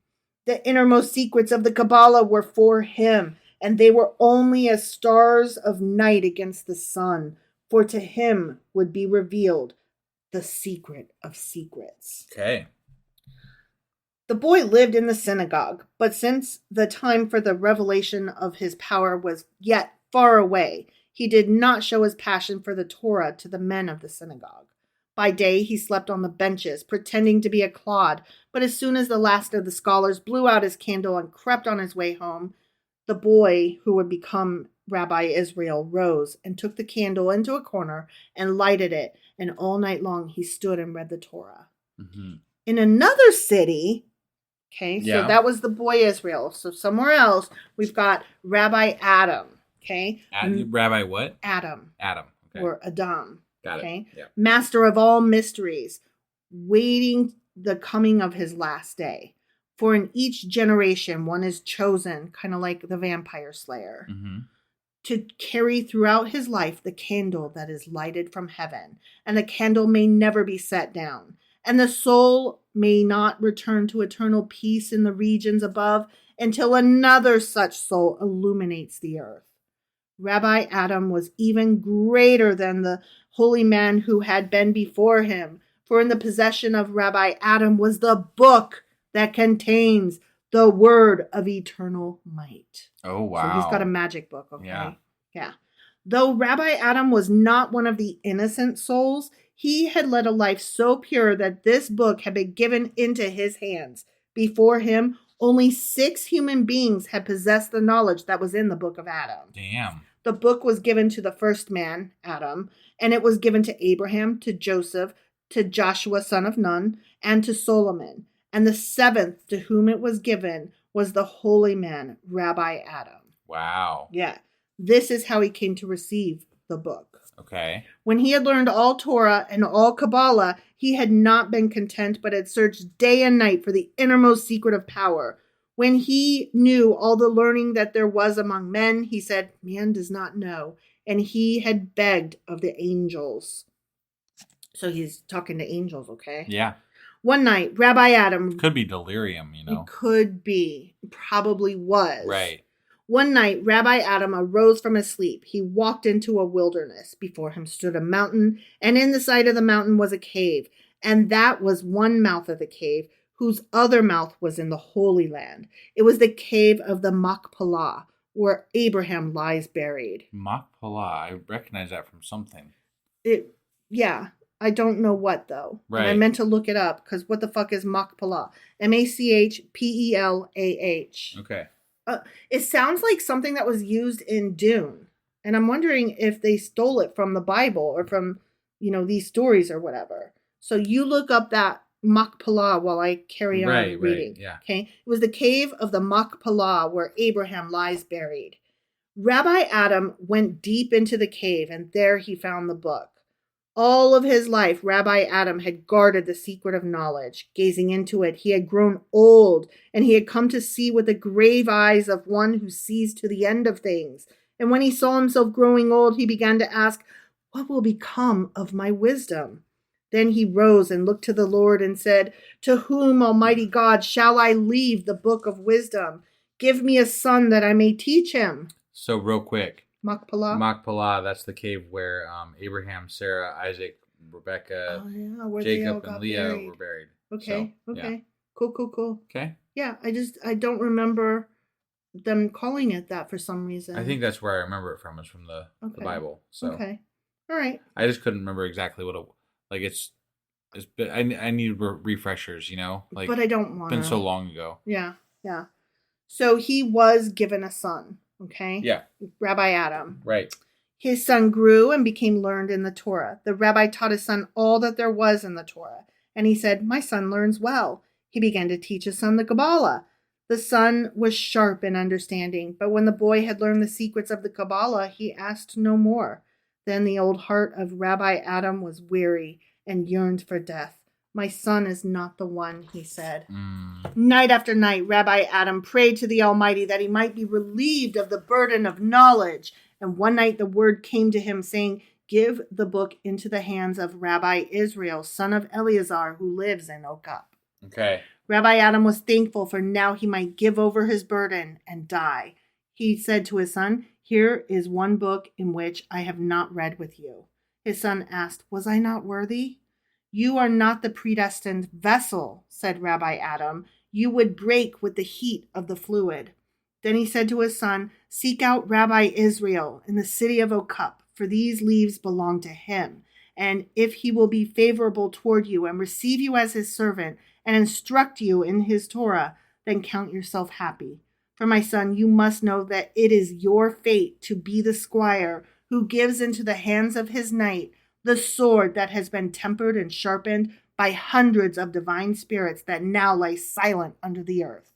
The innermost secrets of the Cabala were for him, and they were only as stars of night against the sun, for to him would be revealed the secret of secrets.
Okay.
The boy lived in the synagogue, but since the time for the revelation of his power was yet far away, he did not show his passion for the Torah to the men of the synagogue. By day, he slept on the benches, pretending to be a clod, but as soon as the last of the scholars blew out his candle and crept on his way home, the boy who would become Rabbi Israel rose and took the candle into a corner and lighted it, and all night long he stood and read the Torah.
Mm-hmm.
In another city, okay, so
Yeah.
that was the boy Israel. So somewhere else, we've got Rabbi Adam. Okay.
Rabbi what?
Adam.
Adam. Okay.
Or Adam.
Got
Okay.
it. Yeah.
Master of all mysteries, waiting the coming of his last day. For in each generation, one is chosen, kind of like the vampire slayer, to carry throughout his life the candle that is lighted from heaven. And the candle may never be set down. And the soul may not return to eternal peace in the regions above until another such soul illuminates the earth. Rabbi Adam was even greater than the holy man who had been before him, for in the possession of Rabbi Adam was the book that contains the word of eternal might.
Oh, wow.
So he's got a magic book, okay?
Yeah.
Though Rabbi Adam was not one of the innocent souls, he had led a life so pure that this book had been given into his hands. Before him, only 6 human beings had possessed the knowledge that was in the book of Adam.
Damn.
The book was given to the first man, Adam, and it was given to Abraham, to Joseph, to Joshua, son of Nun, and to Solomon. And the 7th to whom it was given was the holy man, Rabbi Adam.
Wow.
Yeah. This is how he came to receive the book.
Okay.
When he had learned all Torah and all Cabala, he had not been content, but had searched day and night for the innermost secret of power. When he knew all the learning that there was among men, he said, man does not know. And he had begged of the angels. So he's talking to angels, okay?
Yeah.
One night, Rabbi Adam...
Could be delirium, you know?
It could be. Probably was.
Right.
One night, Rabbi Adam arose from his sleep. He walked into a wilderness. Before him stood a mountain, and in the side of the mountain was a cave. And that was one mouth of the cave, whose other mouth was in the Holy Land. It was the cave of the Machpelah, where Abraham lies buried.
Machpelah. I recognize that from something.
Yeah. I don't know what, though.
Right.
And I meant to look it up, because what the fuck is Machpelah? Machpelah.
Okay.
It sounds like something that was used in Dune. And I'm wondering if they stole it from the Bible or from, these stories or whatever. So you look up that Machpelah while I carry on reading.
Right, yeah.
Okay. It was the cave of the Machpelah where Abraham lies buried. Rabbi Adam went deep into the cave, and there he found the book. All of his life, Rabbi Adam had guarded the secret of knowledge. Gazing into it, he had grown old, and he had come to see with the grave eyes of one who sees to the end of things. And when he saw himself growing old, he began to ask, what will become of my wisdom? Then he rose and looked to the Lord and said, to whom, Almighty God, shall I leave the book of wisdom? Give me a son that I may teach him.
So real quick.
Machpelah,
that's the cave where Abraham, Sarah, Isaac, Rebecca,
where
Jacob, and Leah were buried.
Okay,
so,
okay.
Yeah.
Cool.
Okay.
Yeah, I don't remember them calling it that for some reason.
I think that's where I remember it from, is from the Bible. So
okay. All right.
I just couldn't remember exactly what I need refreshers,
but I don't want to.
It's been so long ago.
Yeah. So he was given a son. Okay?
Yeah.
Rabbi Adam.
Right.
His son grew and became learned in the Torah. The rabbi taught his son all that there was in the Torah. And he said, my son learns well. He began to teach his son the Cabala. The son was sharp in understanding, but when the boy had learned the secrets of the Cabala, he asked no more. Then the old heart of Rabbi Adam was weary and yearned for death. My son is not the one, he said. Night after night, Rabbi Adam prayed to the Almighty that he might be relieved of the burden of knowledge. And one night the word came to him saying, give the book into the hands of Rabbi Israel, son of Eleazar, who lives in Okap.
Okay.
Rabbi Adam was thankful, for now he might give over his burden and die. He said to his son, here is one book in which I have not read with you. His son asked, was I not worthy? You are not the predestined vessel, said Rabbi Adam. You would break with the heat of the fluid. Then he said to his son, seek out Rabbi Israel in the city of Okap, for these leaves belong to him. And if he will be favorable toward you and receive you as his servant and instruct you in his Torah, then count yourself happy. For my son, you must know that it is your fate to be the squire who gives into the hands of his knight the sword that has been tempered and sharpened by hundreds of divine spirits that now lie silent under the earth.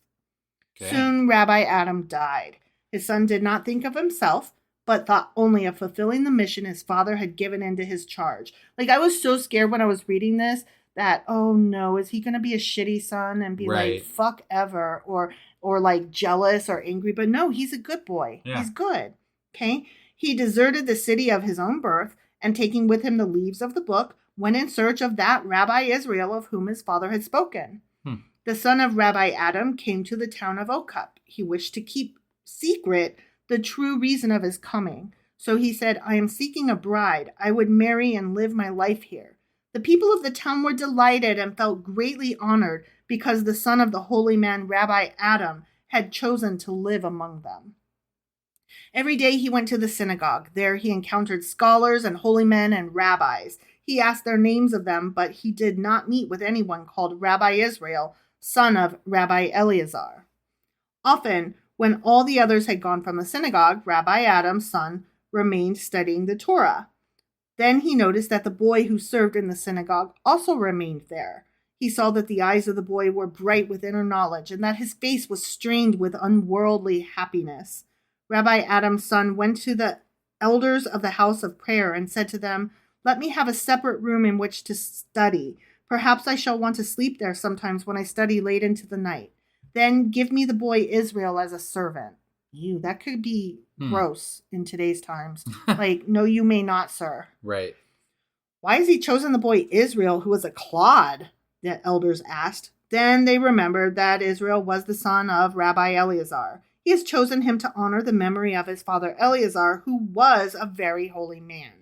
Okay. Soon Rabbi Adam died. His son did not think of himself, but thought only of fulfilling the mission his father had given into his charge. Like, I was so scared when I was reading this that, oh no, is he going to be a shitty son and be
Right.
like, fuck ever, or like jealous or angry? But no, he's a good boy.
Yeah.
He's good. Okay. He deserted the city of his own birth and, taking with him the leaves of the book, went in search of that Rabbi Israel of whom his father had spoken. The son of Rabbi Adam came to the town of Okup. He wished to keep secret the true reason of his coming. So he said, I am seeking a bride. I would marry and live my life here. The people of the town were delighted and felt greatly honored because the son of the holy man Rabbi Adam had chosen to live among them. Every day he went to the synagogue. There he encountered scholars and holy men and rabbis. He asked their names of them, but he did not meet with anyone called Rabbi Israel, son of Rabbi Eleazar. Often, when all the others had gone from the synagogue, Rabbi Adam's son remained studying the Torah. Then he noticed that the boy who served in the synagogue also remained there. He saw that the eyes of the boy were bright with inner knowledge and that his face was strained with unworldly happiness. Rabbi Adam's son went to the elders of the house of prayer and said to them, Let me have a separate room in which to study. Perhaps I shall want to sleep there sometimes when I study late into the night. Then give me the boy Israel as a servant. Ew, that could be gross in today's times. Like, no, you may not, sir.
Right.
Why has he chosen the boy Israel, who was a clod? The elders asked. Then they remembered that Israel was the son of Rabbi Eleazar. He has chosen him to honor the memory of his father Eleazar, who was a very holy man.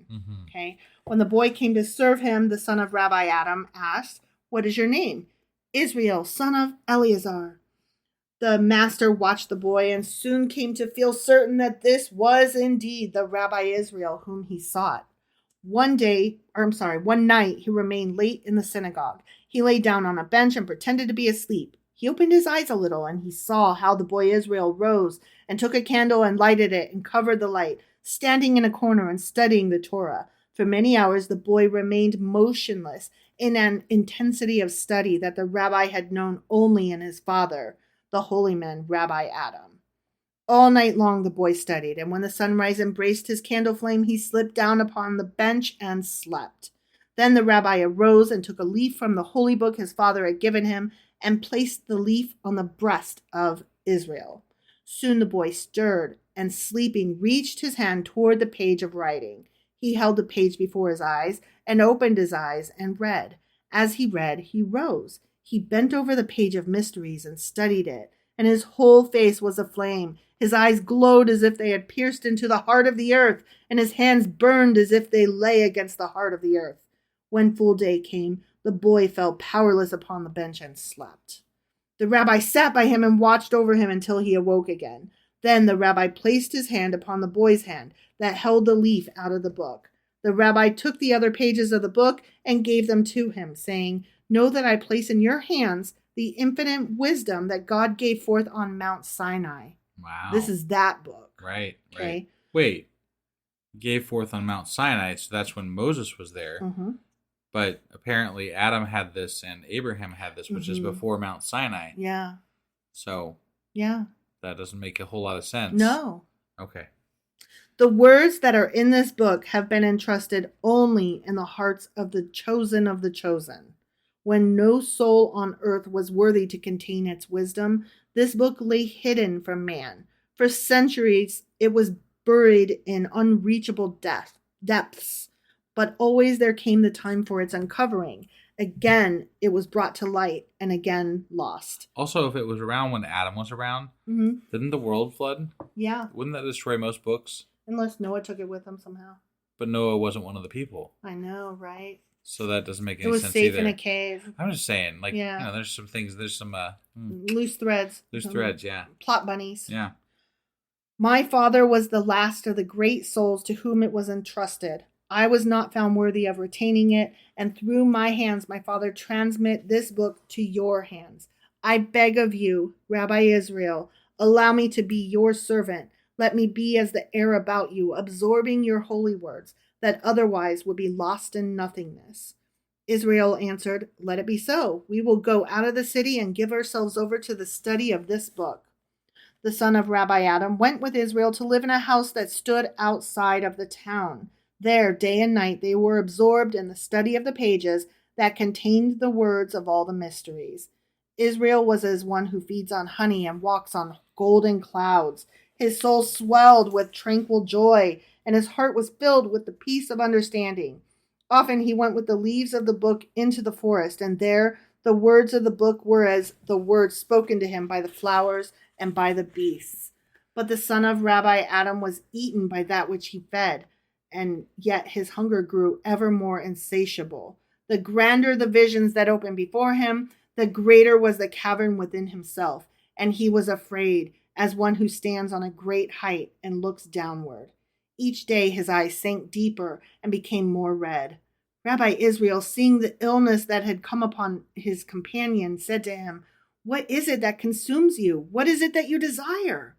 Okay. When the boy came to serve him, the son of Rabbi Adam asked, What is your name? Israel, son of Eleazar. The master watched the boy and soon came to feel certain that this was indeed the Rabbi Israel whom he sought. One night, he remained late in the synagogue. He lay down on a bench and pretended to be asleep. He opened his eyes a little, and he saw how the boy Israel rose and took a candle and lighted it and covered the light, standing in a corner and studying the Torah. For many hours, the boy remained motionless in an intensity of study that the rabbi had known only in his father, the holy man, Rabbi Adam. All night long, the boy studied, and when the sunrise embraced his candle flame, he slipped down upon the bench and slept. Then the rabbi arose and took a leaf from the holy book his father had given him and placed the leaf on the breast of Israel. Soon the boy stirred and, sleeping, reached his hand toward the page of writing. He held the page before his eyes and opened his eyes and read. As he read, he rose. He bent over the page of mysteries and studied it, and his whole face was aflame. His eyes glowed as if they had pierced into the heart of the earth, and his hands burned as if they lay against the heart of the earth. When full day came, the boy fell powerless upon the bench and slept. The rabbi sat by him and watched over him until he awoke again. Then the rabbi placed his hand upon the boy's hand that held the leaf out of the book. The rabbi took the other pages of the book and gave them to him, saying, Know that I place in your hands the infinite wisdom that God gave forth on Mount Sinai.
Wow.
This is that book.
Right.
Okay.
Right. Wait. Gave forth on Mount Sinai, so that's when Moses was there.
Mm-hmm.
But apparently Adam had this and Abraham had this, which is before Mount Sinai.
Yeah.
So
Yeah.
that doesn't make a whole lot of sense.
No.
Okay.
The words that are in this book have been entrusted only in the hearts of the chosen. When no soul on earth was worthy to contain its wisdom, this book lay hidden from man. For centuries, it was buried in unreachable depths. But always there came the time for its uncovering. Again, it was brought to light and again lost.
Also, if it was around when Adam was around, didn't the world flood?
Yeah.
Wouldn't that destroy most books?
Unless Noah took it with him somehow.
But Noah wasn't one of the people.
I know, right?
So that doesn't make any
It was
sense
safe
either.
in a cave.
I'm just saying, like,
Yeah.
you know, there's some things, there's some,
Loose threads.
there's threads, yeah.
Plot bunnies.
Yeah.
My father was the last of the great souls to whom it was entrusted. I was not found worthy of retaining it, and through my hands my father transmit this book to your hands. I beg of you, Rabbi Israel, allow me to be your servant. Let me be as the air about you, absorbing your holy words, that otherwise would be lost in nothingness. Israel answered, Let it be so. We will go out of the city and give ourselves over to the study of this book. the son of Rabbi Adam, went with Israel to live in a house that stood outside of the town. There, day and night, they were absorbed in the study of the pages that contained the words of all the mysteries. Israel was as one who feeds on honey and walks on golden clouds. His soul swelled with tranquil joy, and his heart was filled with the peace of understanding. Often he went with the leaves of the book into the forest, and there the words of the book were as the words spoken to him by the flowers and by the beasts. But the son of Rabbi Adam was eaten by that which he fed, and yet his hunger grew ever more insatiable. The grander the visions that opened before him, the greater was the cavern within himself, and he was afraid, as one who stands on a great height and looks downward. Each day his eyes sank deeper and became more red. Rabbi Israel, seeing the illness that had come upon his companion, said to him, "What is it that consumes you? What is it that you desire?"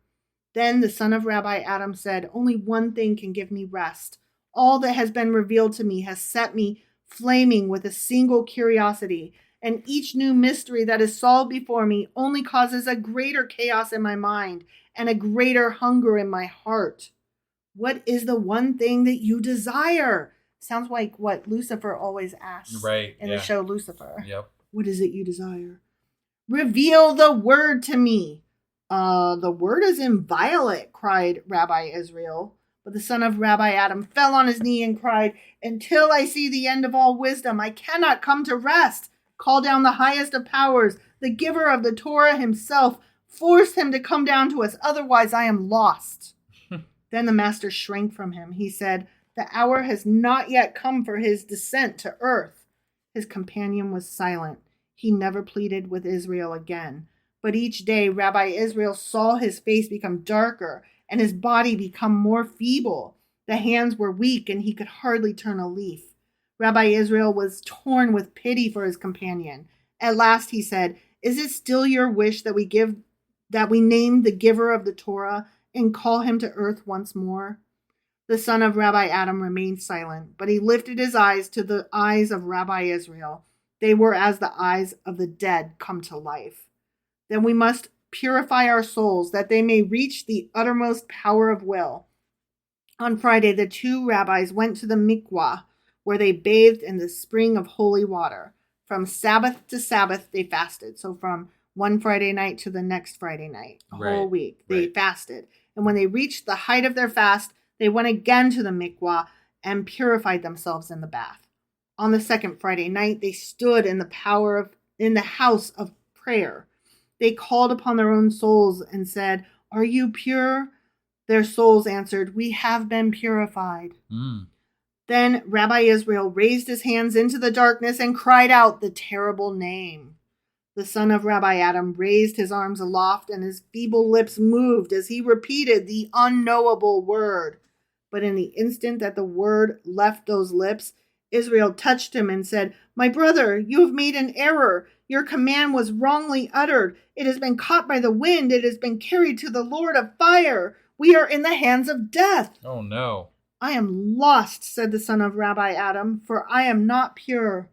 Then the son of Rabbi Adam said, "Only one thing can give me rest. All that has been revealed to me has set me flaming with a single curiosity, and each new mystery that is solved before me only causes a greater chaos in my mind and a greater hunger in my heart. What is the one thing that you desire?" Sounds like what Lucifer always asks in the show Lucifer.
Yep.
What is it you desire? "Reveal the word to me." The word is inviolate, cried Rabbi Israel. But the son of Rabbi Adam fell on his knee and cried, "Until I see the end of all wisdom, I cannot come to rest. Call down the highest of powers, the giver of the Torah himself. Force him to come down to us, otherwise I am lost." Then the master shrank from him. He said, "The hour has not yet come for his descent to earth." His companion was silent. He never pleaded with Israel again. But each day Rabbi Israel saw his face become darker and his body become more feeble. The hands were weak and he could hardly turn a leaf. Rabbi Israel was torn with pity for his companion. At last he said, "Is it still your wish that we name the giver of the Torah and call him to earth once more?" The son of Rabbi Adam remained silent, but he lifted his eyes to the eyes of Rabbi Israel. They were as the eyes of the dead come to life. "Then we must purify our souls that they may reach the uttermost power of will." On Friday, the two rabbis went to the mikvah, where they bathed in the spring of holy water. From Sabbath to Sabbath, they fasted. So from one Friday night to the next Friday night, a whole week, they fasted. And when they reached the height of their fast, they went again to the mikvah and purified themselves in the bath. On the second Friday night, they stood in the house of prayer. They called upon their own souls and said, "Are you pure?" Their souls answered, "We have been purified." Then Rabbi Israel raised his hands into the darkness and cried out the terrible name. The son of Rabbi Adam raised his arms aloft, and his feeble lips moved as he repeated the unknowable word. But in the instant that the word left those lips, Israel touched him and said, "My brother, you have made an error. Your command was wrongly uttered. It has been caught by the wind. It has been carried to the Lord of fire. We are in the hands of death."
Oh, no.
"I am lost," said the son of Rabbi Adam, "for I am not pure."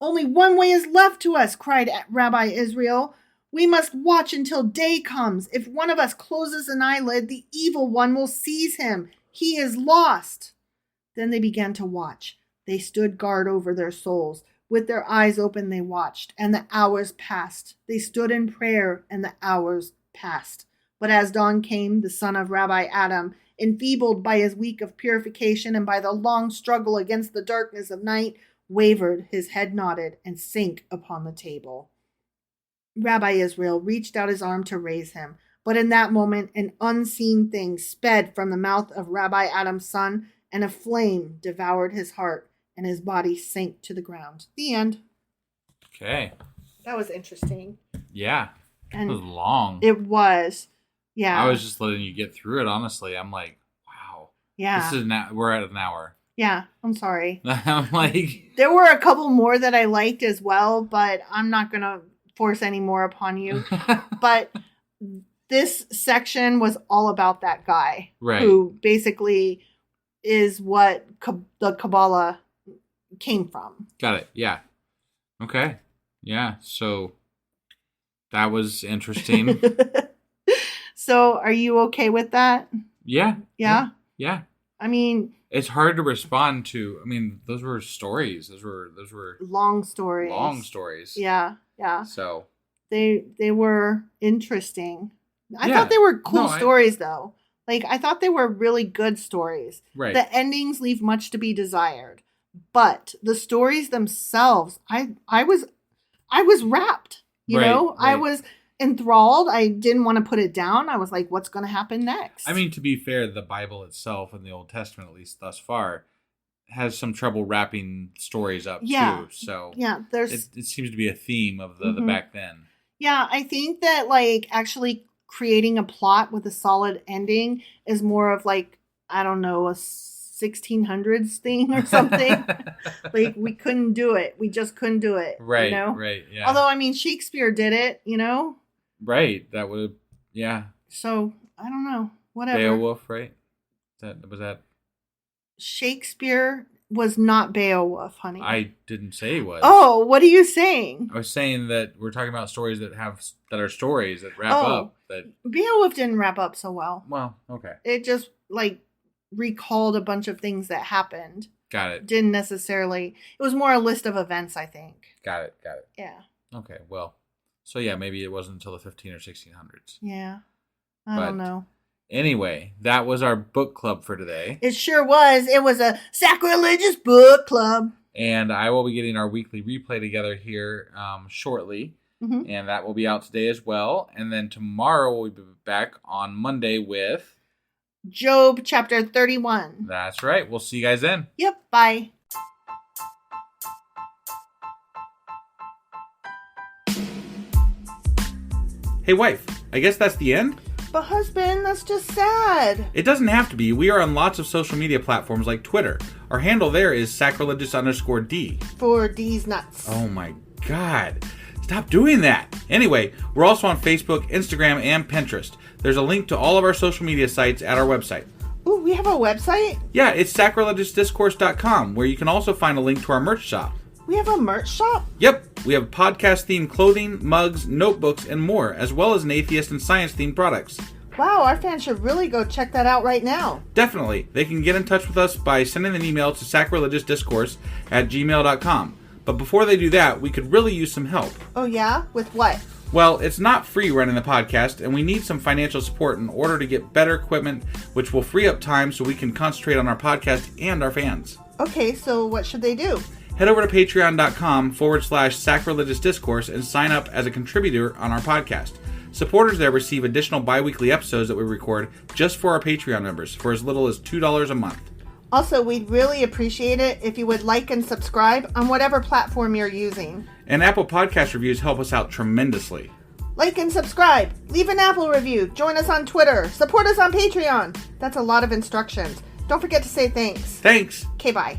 "Only one way is left to us," cried Rabbi Israel. "We must watch until day comes. If one of us closes an eyelid, the evil one will seize him. He is lost." Then they began to watch. They stood guard over their souls. With their eyes open, they watched, and the hours passed. They stood in prayer, and the hours passed. But as dawn came, the son of Rabbi Adam, enfeebled by his week of purification and by the long struggle against the darkness of night, wavered, his head nodded, and sank upon the table. Rabbi Israel reached out his arm to raise him, but in that moment an unseen thing sped from the mouth of Rabbi Adam's son, and a flame devoured his heart, and his body sank to the ground. The end.
Okay.
That was interesting.
Yeah.
And
it was long.
It was. Yeah.
I was just letting you get through it, honestly. I'm like, wow.
Yeah.
We're at an hour.
Yeah. I'm sorry.
I'm like.
There were a couple more that I liked as well, but I'm not going to force any more upon you. But this section was all about that guy.
Right.
Who basically is what the Cabala came from.
Got it. Yeah. Okay. Yeah. So that was interesting.
So are you okay with that?
Yeah.
Yeah?
Yeah.
I mean,
It's hard to respond to. I mean, those were stories. Those were
long stories.
long stories.
Yeah, yeah.
So
They were interesting. I
Yeah.
thought they were cool
No,
stories, though. Like, I thought they were really good stories.
right.
The endings leave much to be desired. But the stories themselves, I was wrapped. You
Right,
know? I
right.
was enthralled. I didn't want to put it down. I was like, what's going to happen next?
I mean, to be fair, the Bible itself and the Old Testament, at least thus far, has some trouble wrapping stories up too. So
yeah, there's
it seems to be a theme of the
Mhm.
back then.
Yeah, I think that like actually creating a plot with a solid ending is more of like, I don't know, a 1600s thing or something. Like we couldn't do it. We just couldn't do it.
Right.
You know?
Right. Yeah.
Although I mean Shakespeare did it, you know?
right. That would. Yeah.
So I don't know. Whatever.
Beowulf. Right. Was that?
Shakespeare was not Beowulf, honey.
I didn't say he was.
Oh, what are you saying?
I was saying that we're talking about stories that are stories that wrap
Oh.
up. That
Beowulf didn't wrap up so well.
well, okay,
It just like recalled a bunch of things that happened.
got it,
Didn't necessarily. It was more a list of events, I think.
got it.
Yeah.
Okay, well, so yeah, maybe it wasn't until the 15 or 1600s.
Yeah. I
But-
don't know.
Anyway, that was our book club for today,
It sure was. It was a sacrilegious book club.
and I will be getting our weekly replay together here shortly.
Mhm.
And that will be out today as well. And then tomorrow we'll be back on Monday with...
Job chapter 31.
That's right. We'll see you guys then.
Yep. Bye.
Hey, wife, I guess that's the end?
But husband, that's just sad.
It doesn't have to be. We are on lots of social media platforms like Twitter. Our handle there is sacrilegious_D.
For D's nuts.
Oh my God. Stop doing that. Anyway, we're also on Facebook, Instagram, and Pinterest. There's a link to all of our social media sites at our website.
Ooh, we have a website?
Yeah, it's sacrilegiousdiscourse.com, where you can also find a link to our merch shop.
We have a merch shop?
Yep, we have podcast-themed clothing, mugs, notebooks, and more, as well as an atheist and science-themed products.
Wow, our fans should really go check that out right now.
Definitely. They can get in touch with us by sending an email to sacrilegiousdiscourse@gmail.com. But before they do that, we could really use some help.
Oh yeah? With what?
Well, it's not free running the podcast, and we need some financial support in order to get better equipment, which will free up time so we can concentrate on our podcast and our fans.
Okay, so what should they do?
Head over to patreon.com/sacrilegiousdiscourse and sign up as a contributor on our podcast. Supporters there receive additional bi-weekly episodes that we record just for our Patreon members for as little as $2 a month.
Also, we'd really appreciate it if you would like and subscribe on whatever platform you're using.
And Apple Podcast reviews help us out tremendously.
Like and subscribe. Leave an Apple review. Join us on Twitter. Support us on Patreon. That's a lot of instructions. Don't forget to say thanks.
Thanks!
Okay, bye.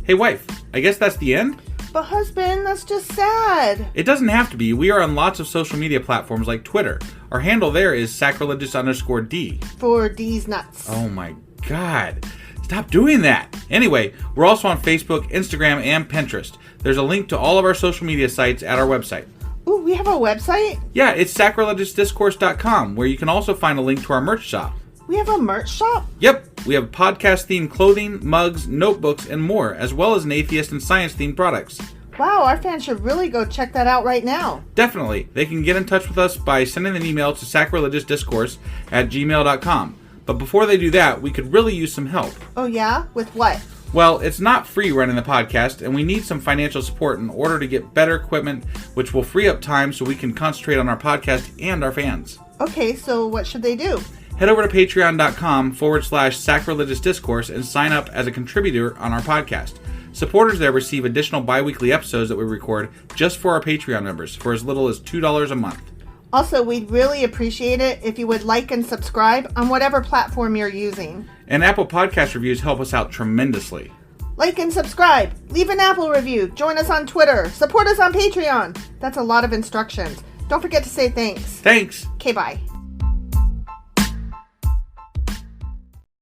Hey wife, I guess that's the end?
But husband, that's just sad.
It doesn't have to be. We are on lots of social media platforms like Twitter. Our handle there is sacrilegious_D.
For D's nuts.
Oh my God. Stop doing that. Anyway, we're also on Facebook, Instagram, and Pinterest. There's a link to all of our social media sites at our website.
Ooh, we have a website?
Yeah, it's sacrilegiousdiscourse.com, where you can also find a link to our merch shop.
We have a merch shop?
Yep, we have podcast-themed clothing, mugs, notebooks, and more, as well as an atheist and science-themed products.
Wow, our fans should really go check that out right now.
Definitely. They can get in touch with us by sending an email to sacrilegiousdiscourse@gmail.com. But before they do that, we could really use some help.
Oh yeah? With what?
Well, it's not free running the podcast, and we need some financial support in order to get better equipment, which will free up time so we can concentrate on our podcast and our fans.
Okay, so what should they do?
Head over to patreon.com/sacrilegiousdiscourse and sign up as a contributor on our podcast. Supporters there receive additional bi-weekly episodes that we record just for our Patreon members for as little as $2 a month.
Also, we'd really appreciate it if you would like and subscribe on whatever platform you're using.
And Apple Podcast reviews help us out tremendously.
Like and subscribe. Leave an Apple review. Join us on Twitter. Support us on Patreon. That's a lot of instructions. Don't forget to say thanks.
Thanks!
Okay, bye.